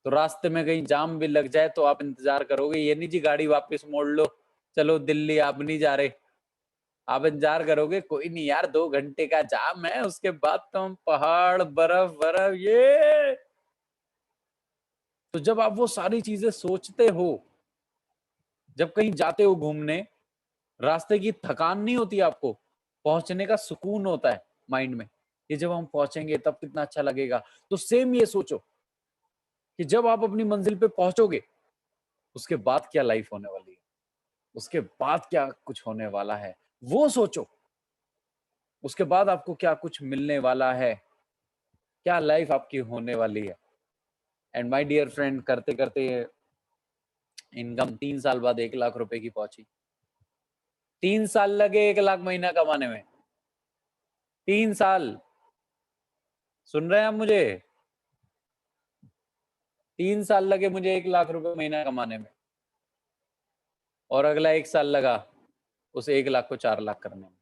तो रास्ते में कहीं जाम भी लग जाए तो आप इंतज़ार करोगे, ये नहीं जी गाड़ी वापस मोड़ लो, चलो दिल्ली आप नहीं जा रहे। आप इंतज़ार करोगे, कोई नहीं यार 2 घंटे का जाम है, उसके बाद तो हम पहाड़, बर्फ ये। तो जब आप वो सारी चीज़ें सोचते हो, जब कहीं जाते हो घूमने, रास्ते की थकान नहीं होती आपको, पहुँचने का सुकून होता है माइंड में, कि जब हम पहुँचेंगे तब कितना अच्छा लगेगा। तो सेम ये सोचो कि जब आप अपनी मंजिल पे पहुँचोगे, उसके बाद क्या लाइफ होने वाली है, उसके बाद क्या कुछ होने वाला है, वो सोचो। उसके बाद आपको क्या कुछ मिलने वाला है, क्या लाइफ आपकी होने वाली है। एंड माय डियर फ्रेंड, करते-करते इनकम 3 साल बाद 1 लाख रुपए की पहुँची। 3 साल लगे 1 लाख महीना कमाने में। 3 साल, सुन रहे हैं आप मुझे? 3 साल लगे मुझे 1 लाख रुपए महीना कमाने में, और अगला 1 साल लगा उस 1 लाख को 4 लाख करने में,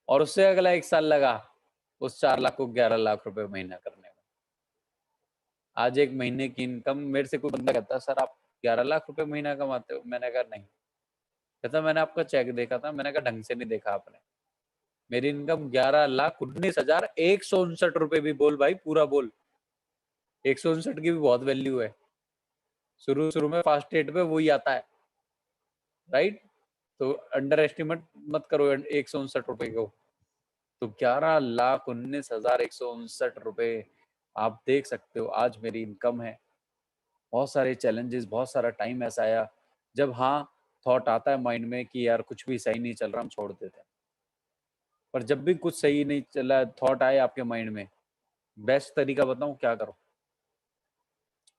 और उससे अगला 1 साल लगा उस 4 लाख को 11 लाख रुपए महीना करने में। आज 1 महीने की इनकम, मेरे से कोई बंदा कहता है सर आप 11 लाख रुपए महीना कमाते हो? मैंने कहा नहीं। कहता मैंने आपका चेक देखा था। मैंने कहा ढंग से नहीं देखा आपने। मेरी इनकम 11,19,159 रुपए भी बोल भाई, पूरा बोल। 159 की भी बहुत वैल्यू है। शुरू में फास्ट एड पे वही आता है, राइट? तो अंडर एस्टिमेट मत करो 159 रुपए को। तो 11,19,159 रुपए आप देख सकते हो आज मेरी इनकम है। बहुत सारे चैलेंजेस, बहुत सारा टाइम ऐसा आया जब हाँ, थॉट आता है माइंड में कि यार कुछ भी सही नहीं चल रहा, हम छोड़ देते हैं। पर जब भी कुछ सही नहीं चला, थॉट आए आपके माइंड में, बेस्ट तरीका बताऊं क्या करो?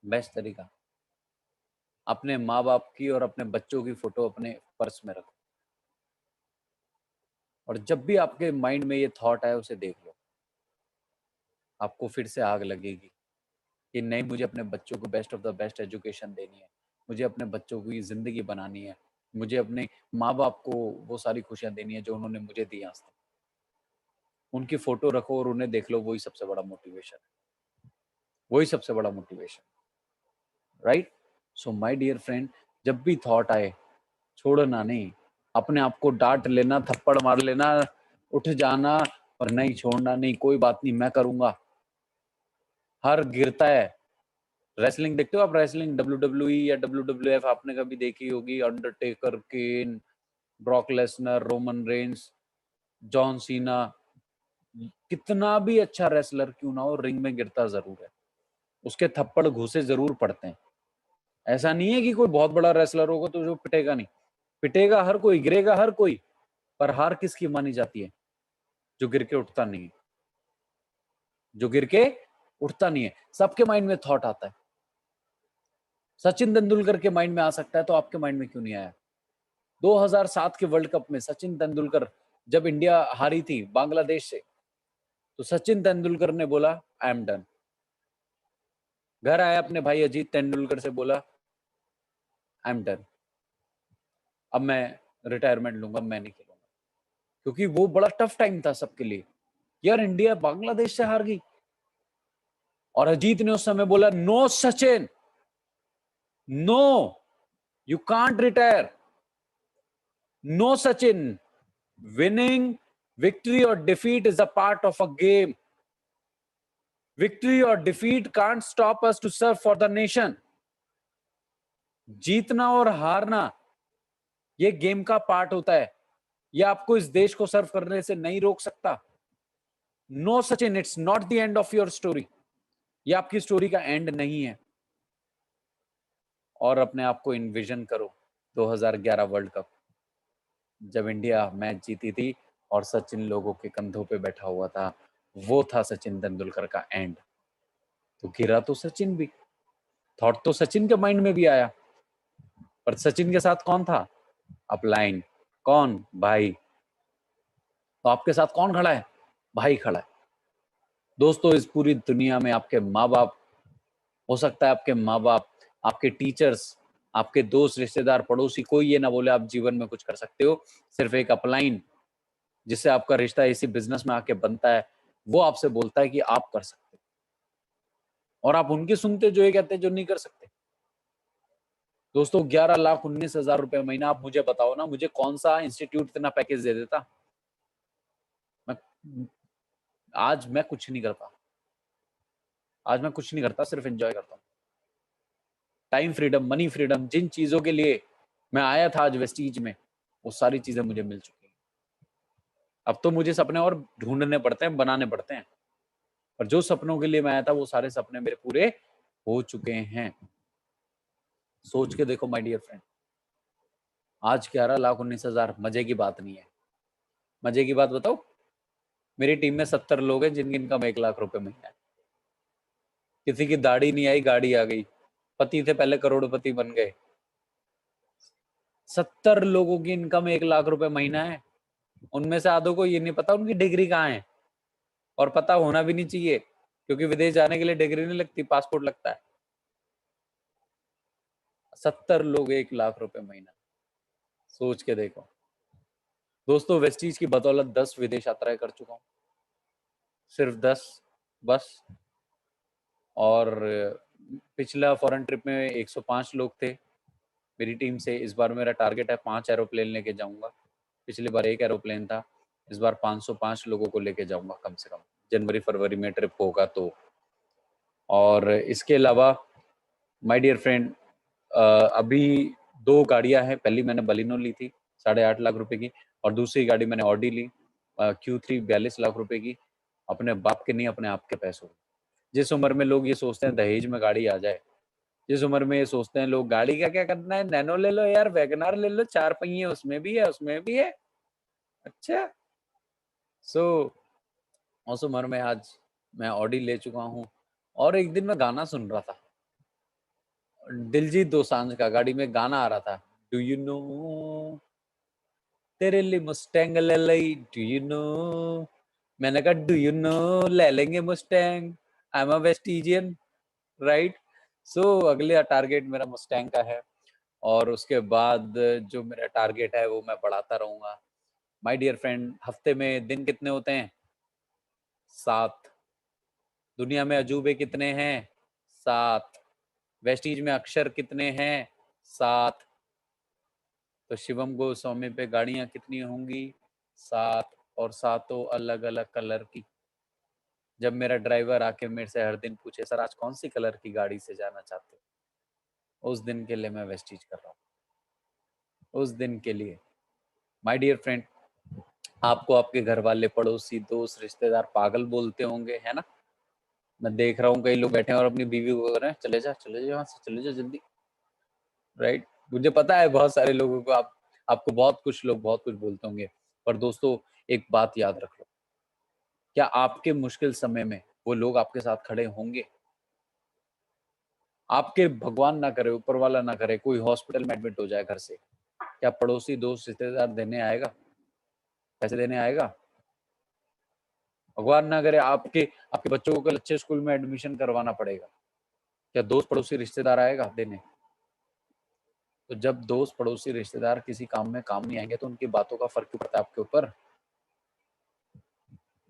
बेस्ट तरीका, अपने माँ बाप की और अपने बच्चों की फोटो अपने पर्स में रखो, और जब भी आपके माइंड में ये थॉट आए उसे देख लो। आपको फिर से आग लगेगी कि नहीं, मुझे अपने बच्चों को best of the best education देनी है, मुझे अपने बच्चों की ज़िंदगी बनानी है, मुझे अपने माँ-बाप को वो सारी खुशियाँ देनी है जो उन्होंने मुझे दी आज तक। उनकी फ़ोटो रखो और उन्हें देख लो, वही सबसे बड़ा मोटिवेशन है, वही सबसे बड़ा motivation, right? So my dear friend, जब भी थॉट आए, छोड़ना नहीं, अपने आप को डाँट लेना, थप्पड़ मार लेना, उठ जाना, और नहीं छोड़ना नहीं, कोई बात नहीं मैं करूँगा। हर गिरता है। रेसलिंग देखते हो आप? रेसलिंग WWE या WWF आपने कभी देखी होगी? Undertaker, Kane, Brock Lesnar, Roman Reigns, John Cena, कितना भी अच्छा रेसलर क्यों ना हो, रिंग में गिरता जरूर है, उसके थप्पड़ घूसे जरूर पड़ते हैं। ऐसा नहीं है कि कोई बहुत बड़ा रेसलर होगा तो जो पिटेगा नहीं, पिटेगा हर कोई, गिरेगा हर कोई, पर हार किसकी मानी जाती है? जो गिर के उठता नहीं है, जो गिर के उठता नहीं है। सबके माइंड में थॉट आता है। सचिन तेंदुलकर के माइंड में आ सकता है तो आपके माइंड में क्यों नहीं आया? 2007 के वर्ल्ड कप में सचिन तेंदुलकर जब इंडिया हारी थी बांग्लादेश से, तो सचिन तेंदुलकर ने बोला आई एम डन। घर आया अपने भाई अजीत तेंदुलकर से बोला आई एम डन, अब मैं रिटायरमेंट लूंगा, मैं नहीं खेलूंगा। क्योंकि वो बड़ा टफ टाइम था सबके लिए, यार इंडिया बांग्लादेश से हार गई, और अजीत ने उस समय बोला no Sachin, no, you can't retire, no Sachin, winning, victory or defeat is a part of a game. Victory or defeat can't stop us to serve for the nation. जीतना और हारना ये गेम का पार्ट होता है, ये आपको इस देश को सर्व करने से नहीं रोक सकता। No Sachin, it's not the end of your story, ये आपकी स्टोरी का एंड नहीं है। और अपने आप को इन्विजन करो 2011 वर्ल्ड कप, जब इंडिया मैच जीती थी और सचिन लोगों के कंधों पे बैठा हुआ था, वो था सचिन तेंदुलकर का एंड। तो गिरा तो सचिन भी, थॉट तो सचिन के माइंड में भी आया, पर सचिन के साथ कौन था? अपलाइन। कौन? भाई। तो आपके साथ कौन खड़ा है? भाई खड़ा है। दोस्तों, इस पूरी दुनिया में आपके माँ बाप, हो सकता है आपके माँ बाप, आपके टीचर्स, आपके दोस्त, रिश्तेदार, पड़ोसी, कोई ये ना बोले आप जीवन में कुछ कर सकते हो। सिर्फ एक अपलाइन जिससे आपका रिश्ता इसी बिजनेस में आके बनता है, वो आपसे बोलता है कि आप कर सकते हो, और आप उनकी सुनते जो ये कहते हैं जो नहीं कर सकते। दोस्तों, 11,19,000 रुपए महीना, आप मुझे बताओ ना, मुझे कौन सा इंस्टीट्यूट इतना पैकेज दे देता? मैं आज मैं कुछ नहीं करता, आज मैं कुछ नहीं करता, सिर्फ एंजॉय करता हूँ। टाइम फ्रीडम, मनी फ्रीडम, जिन चीजों के लिए मैं आया था आज वेस्टीज में, वो सारी चीजें मुझे मिल चुकी हैं। अब तो मुझे सपने और ढूंढने पड़ते हैं, बनाने पड़ते हैं, पर जो सपनों के लिए मैं आया था वो सारे सपने मेरे पूरे हो चुके हैं। सोच के देखो माय डियर फ्रेंड, आज 11,19,000 मजे की बात नहीं है। मजे की बात बताओ, मेरी टीम में 70 लोग हैं जिनकी इनकम 1 लाख रुपए महीना है। किसी की दाढ़ी नहीं आई, गाड़ी आ गई, पति थे पहले करोड़पति बन गए। 70 लोगों की इनकम 1 लाख रुपए महीना है। उनमें से आधों को ये नहीं पता उनकी डिग्री कहाँ है, और पता होना भी नहीं चाहिए, क्योंकि विदेश जाने के लिए डिग्री नहीं लगती, पासपोर्ट लगता है। 70 लोग 1 लाख रुपए महीना, सोच के देखो। दोस्तों, वेस्टीज की बदौलत 10 विदेश यात्राएं कर चुका हूँ, सिर्फ 10 बस। और पिछला फॉरेन ट्रिप में 105 लोग थे मेरी टीम से। इस बार मेरा टारगेट है 5 एरोप्लेन लेके जाऊंगा। पिछली बार 1 एरोप्लेन था, इस बार 505 लोगों को लेके जाऊंगा कम से कम, जनवरी फरवरी में ट्रिप होगा तो। और इसके अलावा माय डियर फ्रेंड, अभी 2 गाड़ियां हैं। पहली मैंने बलिनो ली थी 8.5 लाख रुपए की, और दूसरी गाड़ी मैंने ऑडी ली Q3 42 लाख रुपए की, अपने बाप के नहीं, अपने आप के पैसों। जिस उम्र में लोग ये सोचते हैं दहेज में गाड़ी आ जाए, जिस उम्र में ये सोचते हैं लोग गाड़ी का क्या करना है, नैनो ले लो यार, वैगनार ले लो, 4 पहिए उसमें भी है, उसमें भी है। अच्छा, सो उस उम्र में आज मैं ऑडी ले चुका हूँ। और एक दिन मैं गाना सुन रहा था, दिलजीत दोसांझ का, गाड़ी में गाना आ रहा था, डू यू नो तेरे लिए मुस्टैंग ले लई, डू यू नो। मैंने कहा डू यू नो, ले लेंगे Mustang, I am a Vestigian, right. So अगले टारगेट मेरा मुस्टैंग का है, और उसके बाद जो मेरा टारगेट है वो मैं बढ़ाता रहूंगा। माय डियर फ्रेंड, हफ्ते में दिन कितने होते हैं? 7। दुनिया में अजूबे कितने हैं? 7। वेस्टीज में अक्षर कितने हैं? 7। तो शिवम गोस्वामी पे गाड़ियां कितनी होंगी? 7, और 7 अलग अलग कलर की। जब मेरा ड्राइवर आके मेरे से हर दिन पूछे, सर आज कौन सी कलर की गाड़ी से जाना चाहते हो, उस दिन के लिए मैं वेस्टीज कर रहा हूँ, उस दिन के लिए। माय डियर फ्रेंड, आपको आपके घर वाले, पड़ोसी, दोस्त, रिश्तेदार पागल बोलते होंगे, है ना? मैं देख रहा हूँ कई लोग बैठे हैं और अपनी बीवी को कह रहे हैं चले जा यहाँ से, चले जा जल्दी, राइट। मुझे पता है बहुत सारे लोगों को आपको बहुत कुछ लोग बहुत कुछ बोलते होंगे, पर दोस्तों एक बात याद रख लो, क्या आपके मुश्किल समय में वो लोग आपके साथ खड़े होंगे? आपके, भगवान ना करे, ऊपर वाला ना करे, कोई हॉस्पिटल में एडमिट हो जाए घर से, क्या पड़ोसी, दोस्त, रिश्तेदार देने आएगा? पैसे देने आएगा? भगवान ना करे आपके आपके बच्चों को कल अच्छे स्कूल में एडमिशन करवाना पड़ेगा, क्या दोस्त, पड़ोसी, रिश्तेदार आएगा देने? तो जब दोस्त, पड़ोसी, रिश्तेदार किसी काम में काम नहीं आएंगे तो उनकी बातों का फर्क क्यों पड़ता है आपके ऊपर?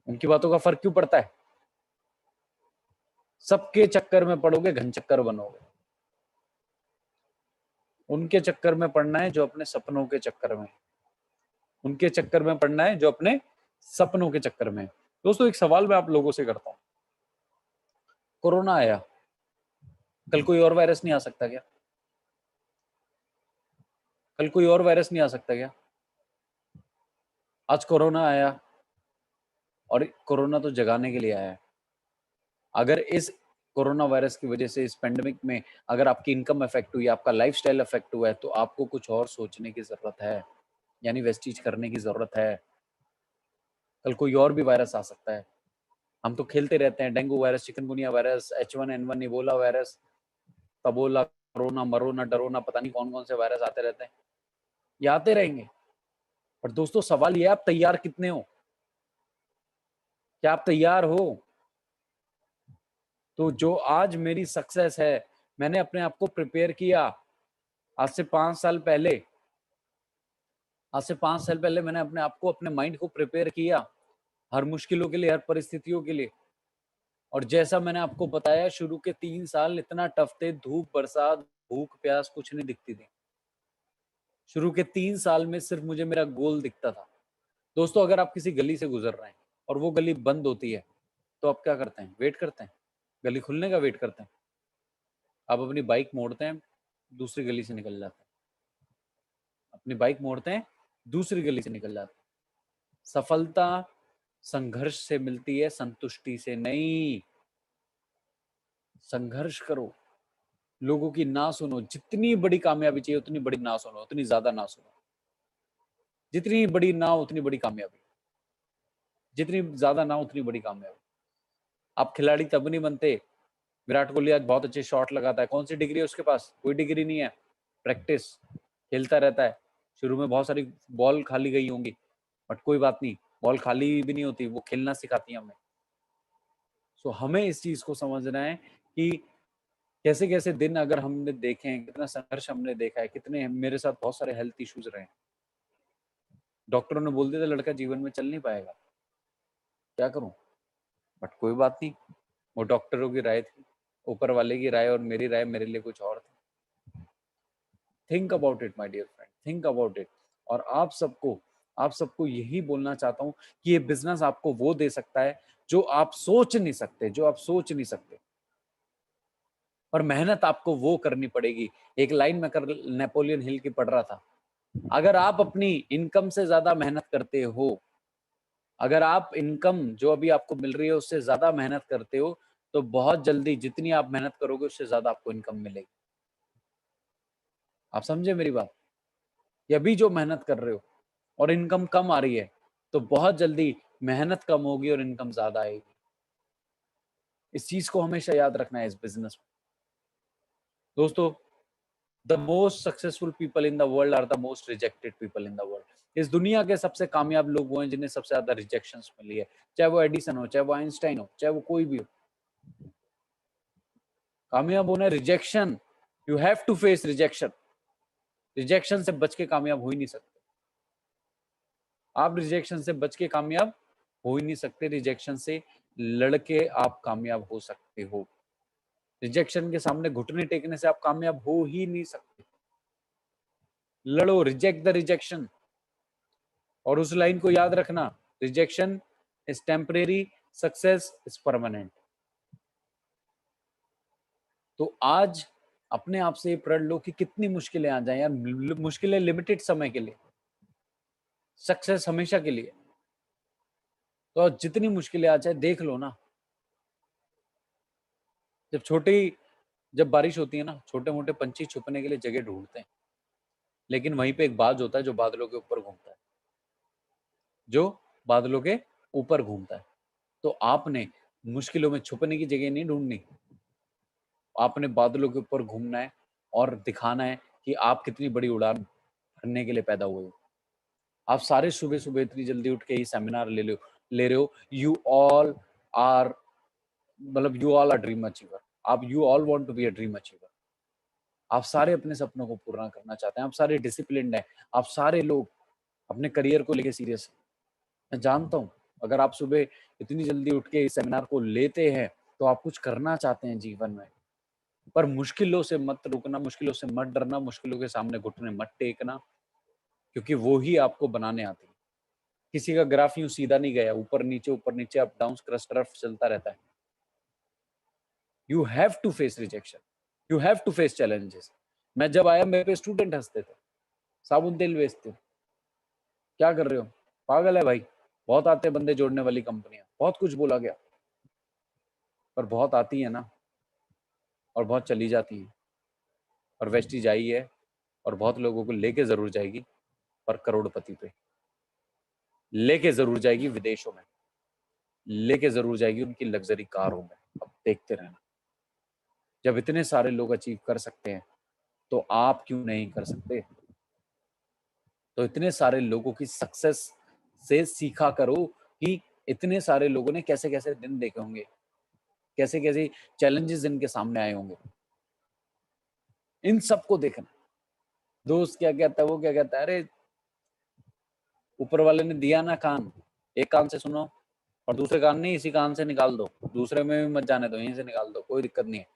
उनकी बातों का फर्क क्यों पड़ता है? सबके चक्कर में पड़ोगे, घन चक्कर बनोगे। उनके चक्कर में पड़ना है जो अपने सपनों के चक्कर में, उनके चक्कर में पड़ना है जो अपने सपनों के चक्कर में। दोस्तों, एक सवाल मैं आप लोगों से करता हूं, कोरोना आया, कल कोई और वायरस नहीं आ सकता क्या? कल कोई और वायरस नहीं आ सकता क्या? आज कोरोना आया, और कोरोना तो जगाने के लिए आया है। अगर इस कोरोना वायरस की वजह से, इस पेंडेमिक में अगर आपकी इनकम अफेक्ट हुई, आपका लाइफस्टाइल अफेक्ट हुआ है, तो आपको कुछ और सोचने की जरूरत है, यानी वेस्टीज करने की जरूरत है। कल कोई और भी वायरस आ सकता है। हम तो खेलते रहते हैं, dengue virus, chikungunya virus, H1N1, Ebola virus, तबोला, कोरोना, मरोना, डरोना, पता नहीं कौन कौन से वायरस आते रहते हैं, ये आते रहेंगे। पर दोस्तों सवाल ये, आप तैयार कितने हो? क्या आप तैयार हो? तो जो आज मेरी सक्सेस है, मैंने अपने आप को प्रिपेयर किया। आज से 5 साल पहले मैंने अपने आप को, अपने माइंड को प्रिपेयर किया हर मुश्किलों के लिए, हर परिस्थितियों के लिए। और जैसा मैंने आपको बताया, शुरू के 3 साल इतना टफ थे, धूप, बरसात, भूख, प्यास कुछ नहीं दिखती थी। शुरू के 3 साल में सिर्फ मुझे मेरा गोल दिखता था। दोस्तों अगर आप किसी गली से गुजर रहे हैं और वो गली बंद होती है, तो आप क्या करते हैं? वेट करते हैं, गली खुलने का वेट करते हैं। आप अपनी बाइक मोड़ते हैं, दूसरी गली से निकल जाते हैं। अपनी बाइक मोड़ते हैं, दूसरी गली से निकल जाते हैं। सफलता संघर्ष से मिलती है, संतुष्टि से नहीं। संघर्ष करो, लोगों की ना सुनो। जितनी बड़ी कामयाबी चाहिए उतनी बड़ी ना सुनो, उतनी ज्यादा ना सुनो। जितनी बड़ी ना उतनी बड़ी कामयाबी, जितनी ज्यादा ना उतनी बड़ी कामयाबी। आप खिलाड़ी तब नहीं बनते। विराट कोहली आज बहुत अच्छे शॉट लगाता है, कौन सी डिग्री है उसके पास? कोई डिग्री नहीं है, प्रैक्टिस, खेलता रहता है। शुरू में बहुत सारी बॉल खाली गई होंगी, बट कोई बात नहीं, बॉल खाली भी नहीं होती, वो खेलना सिखाती है हमें। सो हमें इस चीज को समझना है कि कैसे कैसे दिन अगर हमने देखे हैं, कितना संघर्ष हमने देखा है, कितने, मेरे साथ बहुत सारे हेल्थ इश्यूज रहे हैं। डॉक्टरों ने बोल दिया था लड़का जीवन में चल नहीं पाएगा, क्या करूं? बट कोई बात नहीं, वो डॉक्टरों की राय थी, ऊपर वाले की राय और मेरी राय मेरे लिए कुछ और थी। Think about it my dear friend, think about it. और आप सबको यही बोलना चाहता हूं कि ये बिजनेस आपको वो दे सकता है जो आप सोच नहीं सकते, जो आप सोच नहीं सकते। और मेहनत आपको वो करनी पड़ेगी। एक लाइन में कर नेपोलियन हिल की पढ़ रहा था, अगर आप अपनी इनकम से ज्यादा मेहनत करते हो, अगर आप इनकम जो अभी आपको मिल रही है उससे ज्यादा मेहनत करते हो, तो बहुत जल्दी जितनी आप मेहनत करोगे उससे ज्यादा आपको इनकम मिलेगी। आप समझे मेरी बात? ये अभी जो मेहनत कर रहे हो और इनकम कम आ रही है, तो बहुत जल्दी मेहनत कम होगी और इनकम ज्यादा आएगी। इस चीज को हमेशा याद रखना है इस बिजनेस में। दोस्तों, the most successful people in the world are the most rejected people in the world. इस दुनिया के सबसे कामयाब लोग वो हैं जिन्हें सबसे ज्यादा रिजेक्शंस मिली है। चाहे वो एडिसन हो, चाहे वो आइंस्टाइन हो, चाहे वो कोई भी हो। कामयाब होना है rejection, you have to face rejection. Rejection से बच के कामयाब हो ही नहीं सकते। आप रिजेक्शन से बच के कामयाब हो ही नहीं सकते। रिजेक्शन से लड़के आप कामयाब हो सकते हो। रिजेक्शन के सामने घुटने टेकने से आप कामयाब हो ही नहीं सकते। लड़ो, रिजेक्ट द रिजेक्शन। और उस लाइन को याद रखना, rejection is temporary, success is permanent. तो आज अपने आप से प्रण लो कि कितनी मुश्किलें आ जाएं यार, मुश्किलें लिमिटेड समय के लिए, सक्सेस हमेशा के लिए। तो जितनी मुश्किलें आ जाए देख लो ना। जब बारिश होती है ना, छोटे मोटे पंछी छुपने के लिए जगह ढूंढते हैं, लेकिन वहीं पे एक बाज होता है जो बादलों के ऊपर घूमता है, जो बादलों के ऊपर घूमता है। तो आपने मुश्किलों में छुपने की जगह नहीं ढूंढनी, आपने बादलों के ऊपर घूमना है और दिखाना है कि आप कितनी बड़ी उड़ान भरने के लिए पैदा हुए हो। आप सारे सुबह सुबह इतनी जल्दी उठ के ही सेमिनार ले रहे हो। यू ऑल आर, मतलब you all are dream achiever. आप you all want to be a dream achiever. आप सारे अपने सपनों को पूरा करना चाहते हैं, आप सारे डिसिप्लिन्ड हैं, आप सारे लोग अपने करियर को लेके सीरियस हैं। मैं जानता हूँ, अगर आप सुबह इतनी जल्दी उठ के इस सेमिनार को लेते हैं तो आप कुछ करना चाहते हैं जीवन में। पर मुश्किलों से मत रुकना, मुश्किलों से मत डरना, मुश्किलों के सामने घुटने मत टेकना, क्योंकि वो ही आपको बनाने आती है। किसी का ग्राफ यूं सीधा नहीं गया, ऊपर नीचे अप डाउन क्रस्ट रफ चलता रहता है। You have to face rejection, you have to face challenges. मैं जब आया मेरे पे स्टूडेंट हंसते थे, साबुन तेल बेचते हो, क्या कर रहे हो, पागल है भाई, बहुत आते हैं बंदे जोड़ने वाली कंपनियां, बहुत कुछ बोला गया। पर बहुत आती है ना, और बहुत चली जाती है, और वेस्टीज आई है और बहुत लोगों को लेके जरूर जाएगी, पर करोड़पति पे लेके जरूर जाएगी, विदेशों में लेके जरूर जाएगी, उनकी लग्जरी कारों में। अब देखते रहना। जब इतने सारे लोग अचीव कर सकते हैं तो आप क्यों नहीं कर सकते? तो इतने सारे लोगों की सक्सेस से सीखा करो कि इतने सारे लोगों ने कैसे कैसे दिन देखे होंगे, कैसे कैसे चैलेंजेस इनके सामने आए होंगे, इन सबको देखना। दोस्त क्या कहता है, वो क्या कहता है, अरे ऊपर वाले ने दिया ना कान, एक कान से सुनो और दूसरे कान नहीं, इसी कान से निकाल दो, दूसरे में भी मत जाने दो, यहीं से निकाल दो, कोई दिक्कत नहीं है।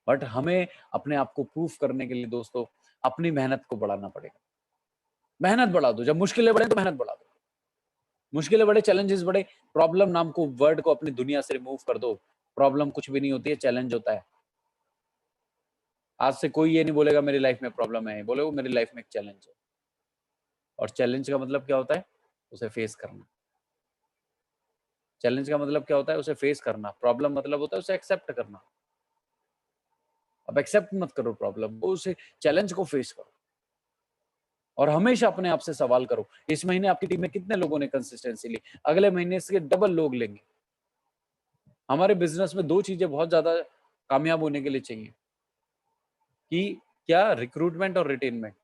बट हमें अपने आप को प्रूफ करने के लिए दोस्तों अपनी मेहनत को बढ़ाना पड़ेगा। मेहनत बढ़ा दो, जब मुश्किलें बढ़े तो मेहनत बढ़ा दो, मुश्किलें बढ़े, चैलेंजेस बढ़े, प्रॉब्लम नाम को वर्ड को अपनी दुनिया से रिमूव कर दो। प्रॉब्लम कुछ भी नहीं होती है, चैलेंज होता है। आज से कोई ये नहीं बोलेगा मेरी लाइफ में प्रॉब्लम है, बोले वो मेरी लाइफ में एक चैलेंज है। और चैलेंज का मतलब क्या होता है? उसे फेस करना। चैलेंज का मतलब क्या होता है? उसे फेस करना। प्रॉब्लम मतलब होता है उसे एक्सेप्ट करना। अब एक्सेप्ट मत करो प्रॉब्लम को, उसे चैलेंज को फेस करो और हमेशा अपने आप से सवाल करो, इस महीने आपकी टीम में कितने लोगों ने कंसिस्टेंसी ली, अगले महीने से डबल लोग लेंगे। हमारे बिजनेस में दो चीजें बहुत ज्यादा कामयाब होने के लिए चाहिए कि क्या? रिक्रूटमेंट और रिटेनमेंट।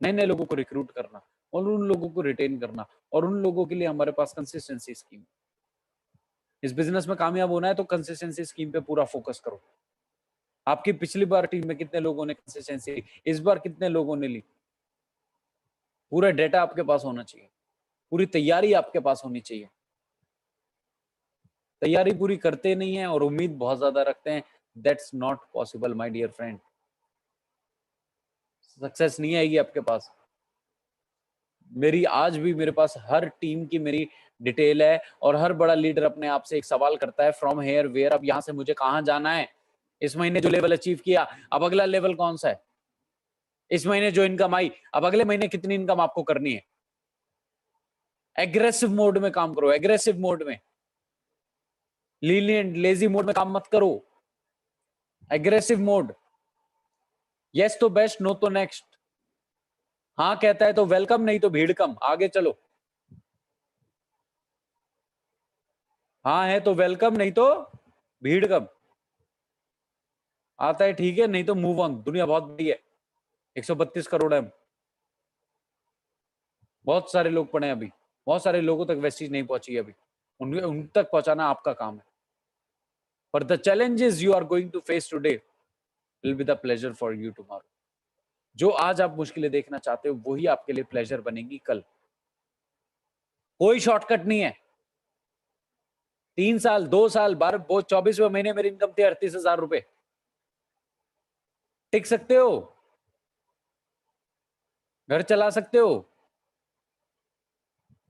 नए नए लोगों को रिक्रूट करना और उन लोगों को रिटेन करना, और उन लोगों के लिए हमारे पास कंसिस्टेंसी स्कीम। इस बिजनेस में कामयाब होना है तो कंसिस्टेंसी स्कीम पे पूरा फोकस करो। आपकी पिछली बार टीम में कितने लोगों ने कंसिस्टेंसी ली, इस बार कितने लोगों ने ली, पूरा डेटा आपके पास होना चाहिए, पूरी तैयारी आपके पास होनी चाहिए। तैयारी पूरी करते नहीं है और उम्मीद बहुत ज्यादा रखते हैं, that's not possible my dear friend. Success नहीं आएगी आपके पास। मेरी आज भी मेरे पास हर टीम की मेरी डिटेल है और हर बड़ा लीडर अपने आप से एक सवाल करता है, फ्रॉम हेयर वेयर, अब यहां से मुझे कहां जाना है? इस महीने जो लेवल अचीव किया, अब अगला लेवल कौन सा है? इस महीने जो इनकम आई, अब अगले महीने कितनी इनकम आपको करनी है? एग्रेसिव मोड में काम करो, एग्रेसिव मोड में। लीनियंट लेजी मोड में काम मत करो, एग्रेसिव मोड। यस तो बेस्ट, नो तो नेक्स्ट। हाँ कहता है तो वेलकम, नहीं तो भीड़ कम, आगे चलो। हाँ है तो वेलकम, नहीं तो भीड़ कम। आता है ठीक है, नहीं तो मूव ऑन। दुनिया बहुत बड़ी है, 132 करोड़ है, बहुत सारे लोग पड़े हैं अभी, बहुत सारे लोगों तक वेस्टीज नहीं पहुंची है अभी, उन तक पहुंचाना आपका काम है। पर the challenges you are going to face today will be the pleasure for you tomorrow. जो आज आप मुश्किलें देखना चाहते हो वही आपके लिए प्लेजर बनेगी कल। कोई शॉर्टकट नहीं है। 3 साल, 2 साल, 24वें महीने मेरी इनकम थी 38,000 रुपए। टिक सकते हो? घर चला सकते हो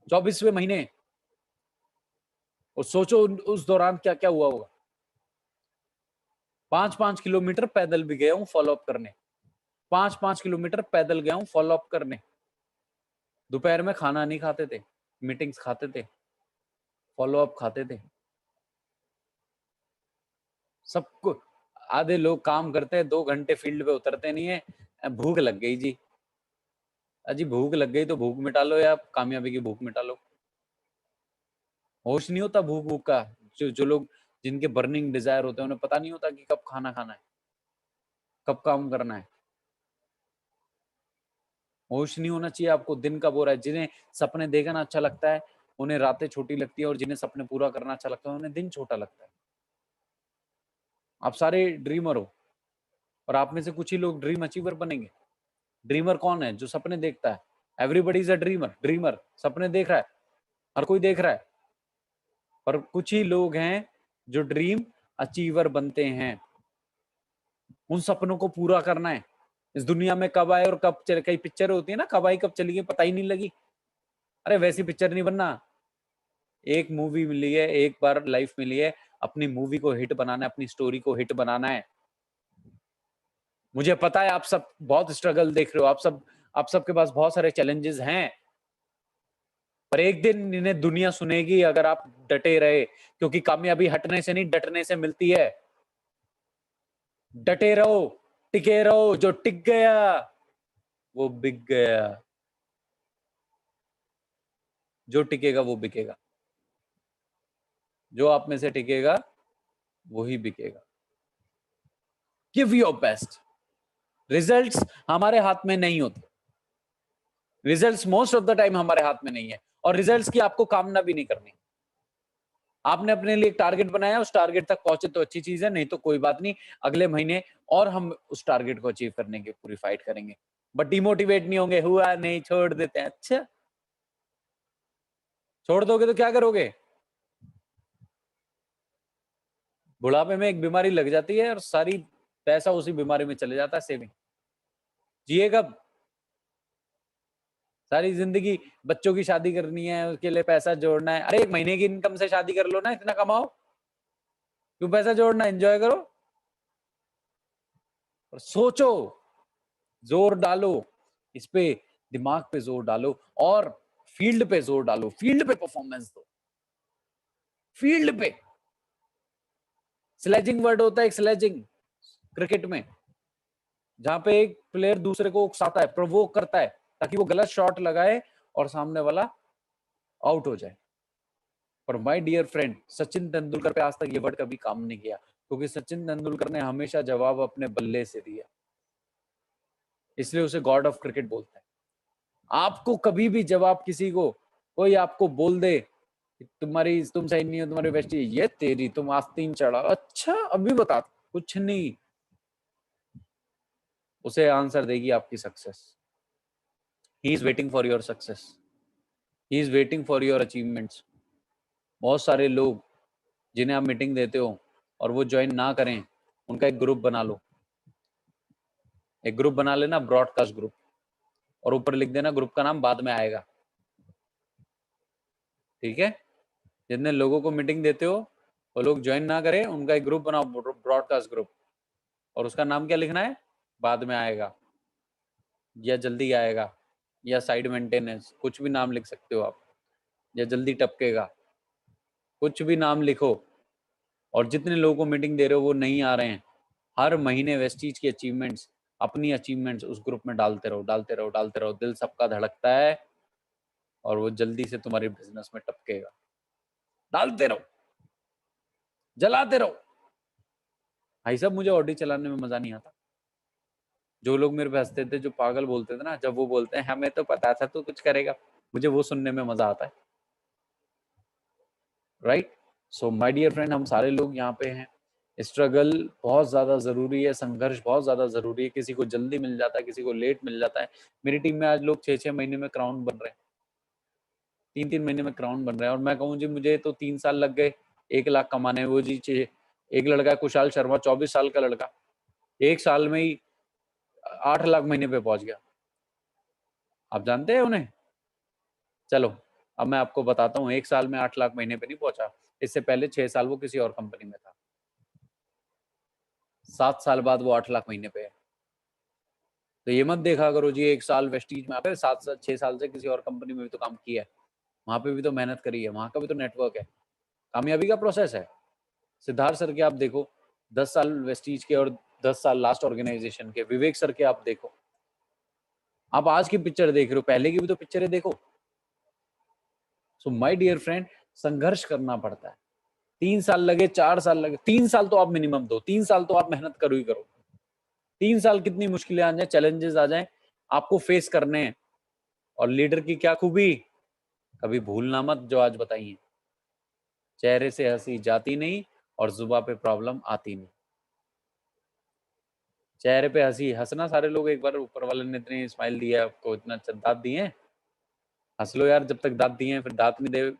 24वें महीने? और सोचो उस दौरान क्या क्या हुआ होगा। 5-5 किलोमीटर पैदल भी गया हूं फॉलोअप करने, 5-5 किलोमीटर पैदल गया हूं फॉलोअप करने। दोपहर में खाना नहीं खाते थे, मीटिंग्स खाते थे, फॉलोअप खाते थे। सबको, आधे लोग काम करते हैं 2 घंटे फील्ड पे उतरते नहीं है, भूख लग गई जी। अजी भूख लग गई तो भूख मिटा लो या कामयाबी की भूख मिटा लो। होश नहीं होता भूख भूख का। जो लोग जिनके बर्निंग डिजायर होते हैं उन्हें पता नहीं होता कि कब खाना खाना है, कब काम करना है। होश नहीं होना चाहिए आपको, दिन कब हो रहा है। जिन्हें सपने देखना अच्छा लगता है उन्हें रातें छोटी लगती है, और जिन्हें सपने पूरा करना अच्छा लगता है उन्हें दिन छोटा लगता है। आप सारे ड्रीमर हो और आप में से कुछ ही लोग ड्रीम अचीवर बनेंगे। ड्रीमर कौन है? जो सपने देखता है। Everybody is a dreamer. Dreamer सपने देख रहा है, हर कोई देख रहा है, पर कुछ ही लोग हैं जो ड्रीम अचीवर बनते हैं। उन सपनों को पूरा करना है। इस दुनिया में कब आए और कब चले, कई पिक्चर होती है ना, कब आई कब चली गई पता ही नहीं लगी। अरे वैसी पिक्चर नहीं बनना। एक मूवी मिली है, एक बार लाइफ मिली है, अपनी मूवी को हिट बनाना है, अपनी स्टोरी को हिट बनाना है। मुझे पता है आप सब बहुत स्ट्रगल देख रहे हो, आप सबके पास बहुत सारे चैलेंजेस हैं, पर एक दिन इन्हें दुनिया सुनेगी अगर आप डटे रहे, क्योंकि कामयाबी हटने से नहीं डटने से मिलती है। डटे रहो, टिके रहो, जो टिक गया वो बिक गया, जो टिकेगा वो बिकेगा, जो आप में से टिकेगा वही बिकेगा। Give your best. रिजल्ट्स हमारे हाथ में नहीं होते, results most of the time हमारे हाथ में नहीं है, और रिजल्ट्स की आपको कामना भी नहीं करनी। आपने अपने लिए एक टारगेट बनाया, उस टारगेट तक पहुंचे तो अच्छी चीज है, नहीं तो कोई बात नहीं, अगले महीने और हम उस टारगेट को अचीव करने की पूरी फाइट करेंगे। बट डिमोटिवेट नहीं होंगे, हुआ नहीं, छोड़ देते हैं। अच्छा, छोड़ दोगे तो क्या करोगे? बुढ़ापे में एक बीमारी लग जाती है और सारी पैसा उसी बीमारी में चले जाता है, सेविंग। जिए कब? सारी जिंदगी बच्चों की शादी करनी है, उसके लिए पैसा जोड़ना है। अरे 1 महीने की इनकम से शादी कर लो ना, इतना कमाओ, क्यों पैसा जोड़ना? एंजॉय करो और सोचो, जोर डालो इस पे, दिमाग पे जोर डालो और फील्ड पे जोर डालो, फील्ड पे परफॉर्मेंस दो, फील्ड पे। स्लेजिंग वर्ड होता है, एक स्लेजिंग क्रिकेट में, जहां पे एक प्लेयर दूसरे को उकसाता है, प्रोवोक करता है, ताकि वो गलत शॉट लगाए और सामने वाला आउट हो जाए। पर my dear friend, Sachin Tendulkar पे आज तक ये वर्ड कभी काम नहीं किया, क्योंकि सचिन तेंदुलकर ने हमेशा जवाब अपने बल्ले से दिया, इसलिए उसे गॉड ऑफ क्रिकेट बोलते हैं। आपको कभी भी जवाब, किसी को कोई आपको बोल दे तुम सही नहीं हो, तुम्हारी बेस्टी, ये तेरी, तुम आस्तीन चढ़ा, अच्छा अभी बता, कुछ नहीं, उसे आंसर देगी आपकी success. He is waiting for your success, he is waiting for your achievements. बहुत सारे लोग जिन्हें आप मीटिंग देते हो और वो ज्वाइन ना करें, उनका एक ग्रुप बना लो, एक ग्रुप बना लेना, ब्रॉडकास्ट ग्रुप, और ऊपर लिख देना ग्रुप का नाम बाद में आएगा, ठीक है? जितने लोगों को मीटिंग देते हो वो लोग ज्वाइन ना करें, उनका एक ग्रुप बनाओ, ब्रॉडकास्ट ग्रुप, और उसका नाम क्या लिखना है? बाद में आएगा, या जल्दी आएगा, या साइड मेंटेनेंस, कुछ भी नाम लिख सकते हो आप, या जल्दी टपकेगा, कुछ भी नाम लिखो। और जितने लोगों को मीटिंग दे रहे हो वो नहीं आ रहे हैं, हर महीने वेस्टीज की अचीवमेंट्स, अपनी अचीवमेंट्स उस ग्रुप में डालते रहो, डालते रहो, डालते रहो। दिल सबका धड़कता है और वो जल्दी से तुम्हारे बिजनेस में टपकेगा। डालते रहो, जलाते रहो। भाई साहब, मुझे ऑडी चलाने में मजा नहीं आता। जो लोग मेरे पे हंसते थे, जो पागल बोलते थे ना, जब वो बोलते हैं हमें तो पता था तू कुछ करेगा, मुझे वो सुनने में मजा आता है। Right? So my dear friend, हम सारे लोग यहाँ पे हैं। स्ट्रगल बहुत ज्यादा जरूरी है, संघर्ष बहुत ज्यादा जरूरी है। किसी को जल्दी मिल जाता है, किसी को लेट मिल जाता है। मेरी टीम में आज लोग 6-6 महीने में क्राउन बन रहे हैं, 3-3 महीने में क्राउन बन रहे हैं। और मैं कहूँ जी, मुझे तो 3 साल लग गए 1 लाख कमाने। वो जी एक लड़का है कुशाल शर्मा, 24 साल का लड़का, 1 साल में ही 8 लाख महीने पे पहुंच गया। आप जानते हैं उन्हें? चलो अब मैं आपको बताता हूँ, 1 साल में 8 लाख महीने पे नहीं पहुंचा। इससे पहले 6 साल वो किसी और कंपनी में था, 7 साल बाद वो 8 लाख महीने पे है। तो ये मत देखा करो जी 1 साल वेस्टीज में, 6 साल से किसी और कंपनी में भी तो काम किया है, वहां पे भी तो मेहनत करी है, वहां का भी तो नेटवर्क है, कामयाबी का प्रोसेस है। सिद्धार्थ सर के आप देखो, 10 साल वेस्टीज के और 10 साल लास्ट ऑर्गेनाइजेशन के। विवेक सर के आप देखो, आप आज की पिक्चर देख रहे हो, पहले की भी तो पिक्चरें देखो। सो माय डियर फ्रेंड, संघर्ष करना पड़ता है। 3 साल लगे, 4 साल लगे, 3 साल तो आप मिनिमम दो, 3 साल तो आप मेहनत करो ही करो। 3 साल कितनी मुश्किलें आ जाए, चैलेंजेस आ जाए, आपको फेस करने हैं। और लीडर की क्या खूबी? कभी भूलना मत जो आज बताई है, चेहरे से हंसी जाती नहीं और जुबान पे प्रॉब्लम आती नहीं। चेहरे पे हंसी, हंसना सारे लोग, एक बार ऊपर वाले ने इतनी स्माइल दी है आपको, इतना दांत दिए हैं, हंस लो यार। जब तक दांत दिए हैं, फिर दांत नहीं दे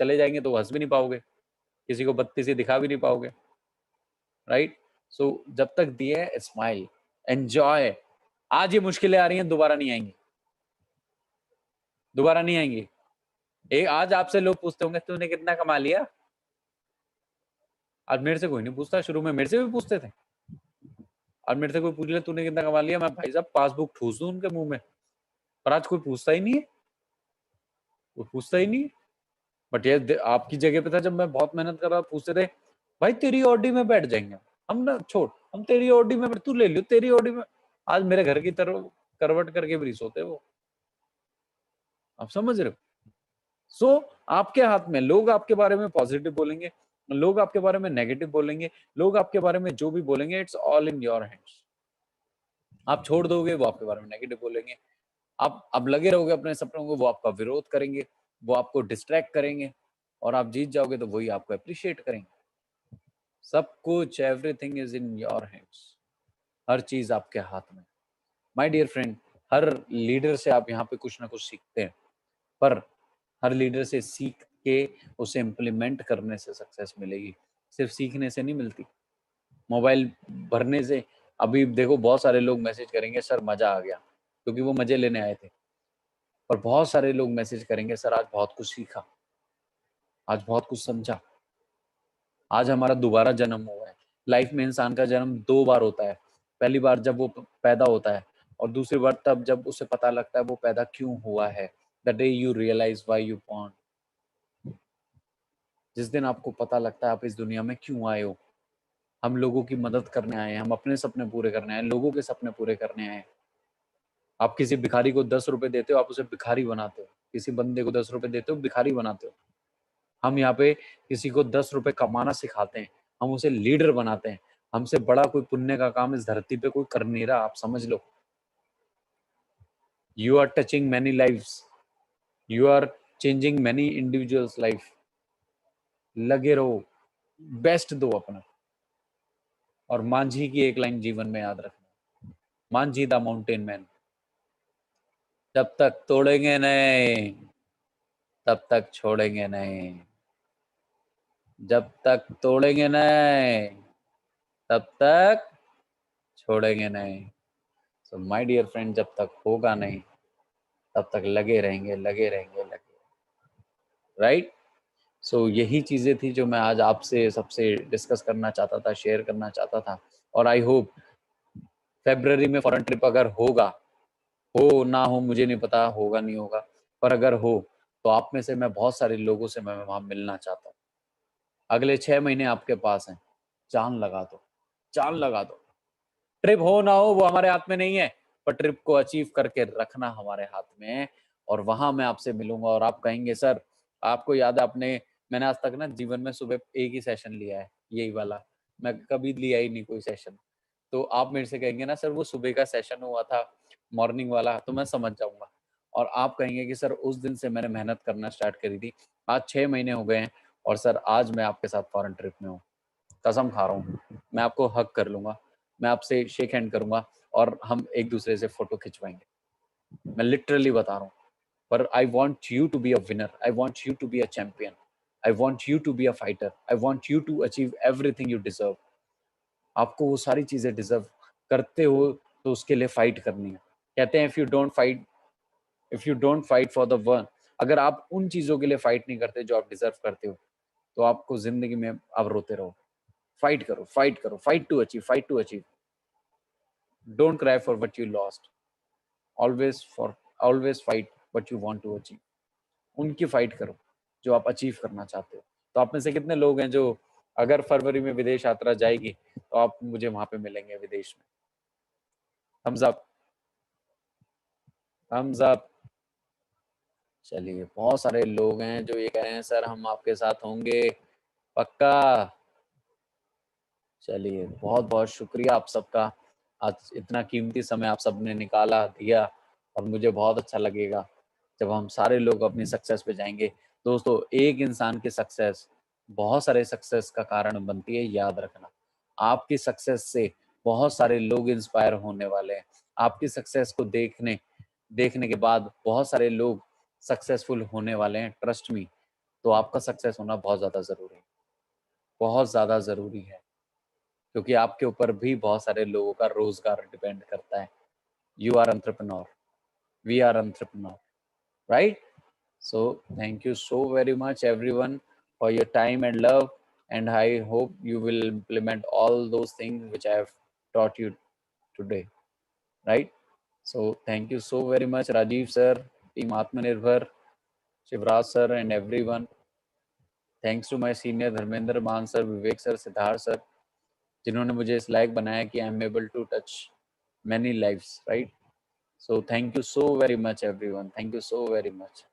चले जाएंगे तो हंस भी नहीं पाओगे, किसी को बत्ती से दिखा भी नहीं पाओगे। राइट? सो जब तक दिए स्माइल, एंजॉय। आज ये मुश्किलें आ रही हैं, दोबारा नहीं आएंगी, दोबारा नहीं आएंगी। आज आपसे लोग पूछते होंगे तूने कितना कमा लिया? आज मेरे से कोई नहीं पूछता, शुरू में मेरे से भी पूछते थे। आज मेरे से कोई पूछ ले तूने कितना कमा लिया, मैं भाई साहब पासबुक ठूस दूं उनके मुंह में। पर आज कोई पूछता ही नहीं है, कोई पूछता ही नहीं है। बट ये आपकी जगह पे था, जब मैं बहुत मेहनत कर रहा, पूछते थे भाई तेरी ऑडी में बैठ जाएंगे हम ना, छोड़ हम तेरी ऑडी में, तू ले लियो तेरी ऑडी में। आज मेरे घर की तरफ करवट करके भी सोते वो। आप समझ रहे हो? सो आपके हाथ में, लोग आपके बारे में पॉजिटिव बोलेंगे, लोग आपके बारे में नेगेटिव बोलेंगे, लोग आपके बारे में जो भी बोलेंगे, it's all in your hands. आप छोड़ दोगे, वो आपके बारे में नेगेटिव बोलेंगे। आप अब लगे रहोगे अपने सपनों को, वो आपका विरोध करेंगे, वो आपको डिस्ट्रैक्ट करेंगे, और आप जीत जाओगे तो वही आपको अप्रिशिएट करेंगे। सब कुछ, everything is in your hands. हर चीज आपके हाथ में। माय डियर फ्रेंड, हर लीडर से आप यहाँ पे कुछ ना कुछ सीखते हैं, पर हर लीडर से सीख के उसे इम्प्लीमेंट करने से सक्सेस मिलेगी, सिर्फ सीखने से नहीं मिलती। मोबाइल भरने से, अभी देखो बहुत सारे लोग मैसेज करेंगे सर मजा आ गया, क्योंकि वो मजे लेने आए थे। और बहुत सारे लोग मैसेज करेंगे सर आज बहुत कुछ सीखा, आज बहुत कुछ समझा, आज हमारा दोबारा जन्म हुआ है। लाइफ में इंसान का जन्म 2 बार होता है। पहली बार जब वो पैदा होता है, और दूसरी बार तब जब उसे पता लगता है वो पैदा क्यों हुआ है। The day you realise why you born. जिस दिन आपको पता लगता है आप इस दुनिया में क्यों आए हो। हम लोगों की मदद करने आए हैं, हम अपने सपने पूरे करने आए हैं, लोगों के सपने पूरे करने आए हैं। आप किसी भिखारी को 10 रुपए देते हो, आप उसे भिखारी बनाते हो। किसी बंदे को 10 रुपए देते हो, भिखारी बनाते हो। हम यहाँ पे किसी को 10 रुपए कमाना सिखाते हैं, हम उसे लीडर बनाते हैं। हमसे बड़ा कोई पुण्य का काम इस धरती पे कोई कर नहीं रहा, आप समझ लो। You are touching many lives, you are changing many individuals life. लगे रहो, बेस्ट दो अपना। और मांझी की एक लाइन जीवन में याद रखना, मांझी द माउंटेन मैन, जब तक तोड़ेंगे नहीं तब तक छोड़ेंगे नहीं, जब तक तोड़ेंगे नहीं तब तक छोड़ेंगे नहीं। सो माय डियर फ्रेंड, जब तक होगा नहीं तब तक लगे रहेंगे, लगे रहेंगे, लगे, राइट। सो यही चीजें थी जो मैं आज आपसे सबसे डिस्कस करना चाहता था, शेयर करना चाहता था। और आई होप फरवरी में फॉरेन ट्रिप अगर होगा, हो ना हो मुझे नहीं पता, होगा नहीं होगा, पर अगर हो तो आप में से मैं बहुत सारे लोगों से मैं वहां मिलना चाहता हूँ। अगले 6 महीने आपके पास हैं, जान लगा दो, जान लगा दो। ट्रिप हो ना हो वो हमारे हाथ में नहीं है, पर ट्रिप को अचीव करके रखना हमारे हाथ में है। और वहां मैं आपसे मिलूंगा और आप कहेंगे सर आपको याद है आपने, मैंने आज तक ना जीवन में सुबह एक ही सेशन लिया है, यही वाला, मैं कभी लिया ही नहीं कोई सेशन। तो आप मेरे से कहेंगे ना सर वो सुबह का सेशन हुआ था मॉर्निंग वाला, तो मैं समझ जाऊंगा। और आप कहेंगे कि सर उस दिन से मैंने मेहनत करना स्टार्ट करी थी, आज 6 महीने हो गए हैं, और सर आज मैं आपके साथ फॉरेन ट्रिप में हूँ, कसम खा रहा हूँ, मैं आपको हग कर लूंगा, मैं आपसे शेक हैंड करूंगा, और हम एक दूसरे से फोटो खिंचवाएंगे। मैं लिटरली बता रहा हूँ। पर I want you to be a winner, I want you to be a champion, I want you to be a fighter, I want you to achieve everything you deserve. आपको वो सारी चीजें deserve करते हो, तो उसके लिए फाइट करनी है। कहते हैं if you don't fight for the one, अगर आप उन चीजों के लिए फाइट नहीं करते जो आप डिजर्व करते हो, तो आपको जिंदगी में आप रोते रहो। फाइट करो, फाइट करो, fight to achieve, fight to achieve. Don't cry for what you lost, always fight what you want to achieve. उनकी फाइट करो जो आप अचीव करना चाहते हो। तो आप में से कितने लोग हैं जो अगर फरवरी में विदेश यात्रा जाएगी तो आप मुझे वहां पे मिलेंगे विदेश में? Thumbs up, thumbs up. चलिए, बहुत सारे लोग हैं जो ये कह रहे हैं सर हम आपके साथ होंगे पक्का। चलिए, बहुत बहुत शुक्रिया आप सबका, आज इतना कीमती समय आप सबने निकाला दिया, और मुझे बहुत अच्छा लगेगा जब हम सारे लोग अपनी सक्सेस पे जाएंगे। दोस्तों, एक इंसान की सक्सेस बहुत सारे सक्सेस का कारण बनती है, याद रखना। आपकी सक्सेस से बहुत सारे लोग इंस्पायर होने वाले हैं। आपकी सक्सेस को देखने देखने के बाद बहुत सारे लोग सक्सेसफुल होने वाले हैं, ट्रस्ट मी। तो आपका सक्सेस होना बहुत ज़्यादा ज़रूरी है, बहुत ज़्यादा ज़रूरी है, क्योंकि आपके ऊपर भी बहुत सारे लोगों का रोजगार डिपेंड करता है। You are entrepreneur, we are entrepreneur, right? So thank you so very much everyone for your time and love, and I hope you will implement all those things which I have taught you today, right? So thank you so very much Rajiv sir, team Atmanirbhar, Shivraj sir and everyone. Thanks to my senior Dharmendra Maan sir, Vivek sir, Siddharth sir, जिन्होंने मुझे इस लायक बनाया कि I am able to touch many lives, right? So thank you so very much everyone, thank you so very much.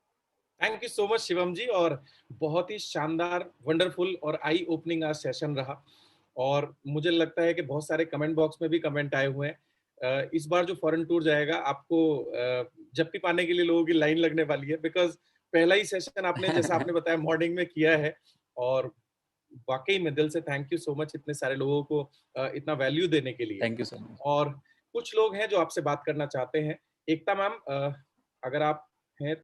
Thank you so much Shivam ji, और बहुत ही शानदार, wonderful और आई ओपनिंग आज सेशन रहा। और मुझे लगता है कि बहुत सारे कमेंट बॉक्स में भी कमेंट आए हुए हैं। इस बार जो फॉरेन टूर जाएगा आपको जप्पी पाने के लिए लोगों की लाइन लगने वाली है, बिकॉज पहला ही सेशन आपने, जैसा आपने बताया, मॉर्निंग में किया है। और वाकई में दिल से थैंक यू सो मच इतने सारे लोगों को इतना वैल्यू देने के लिए। Thank you so much. और कुछ लोग हैं जो आपसे बात करना चाहते हैं। एकता मैम, अगर आप हैं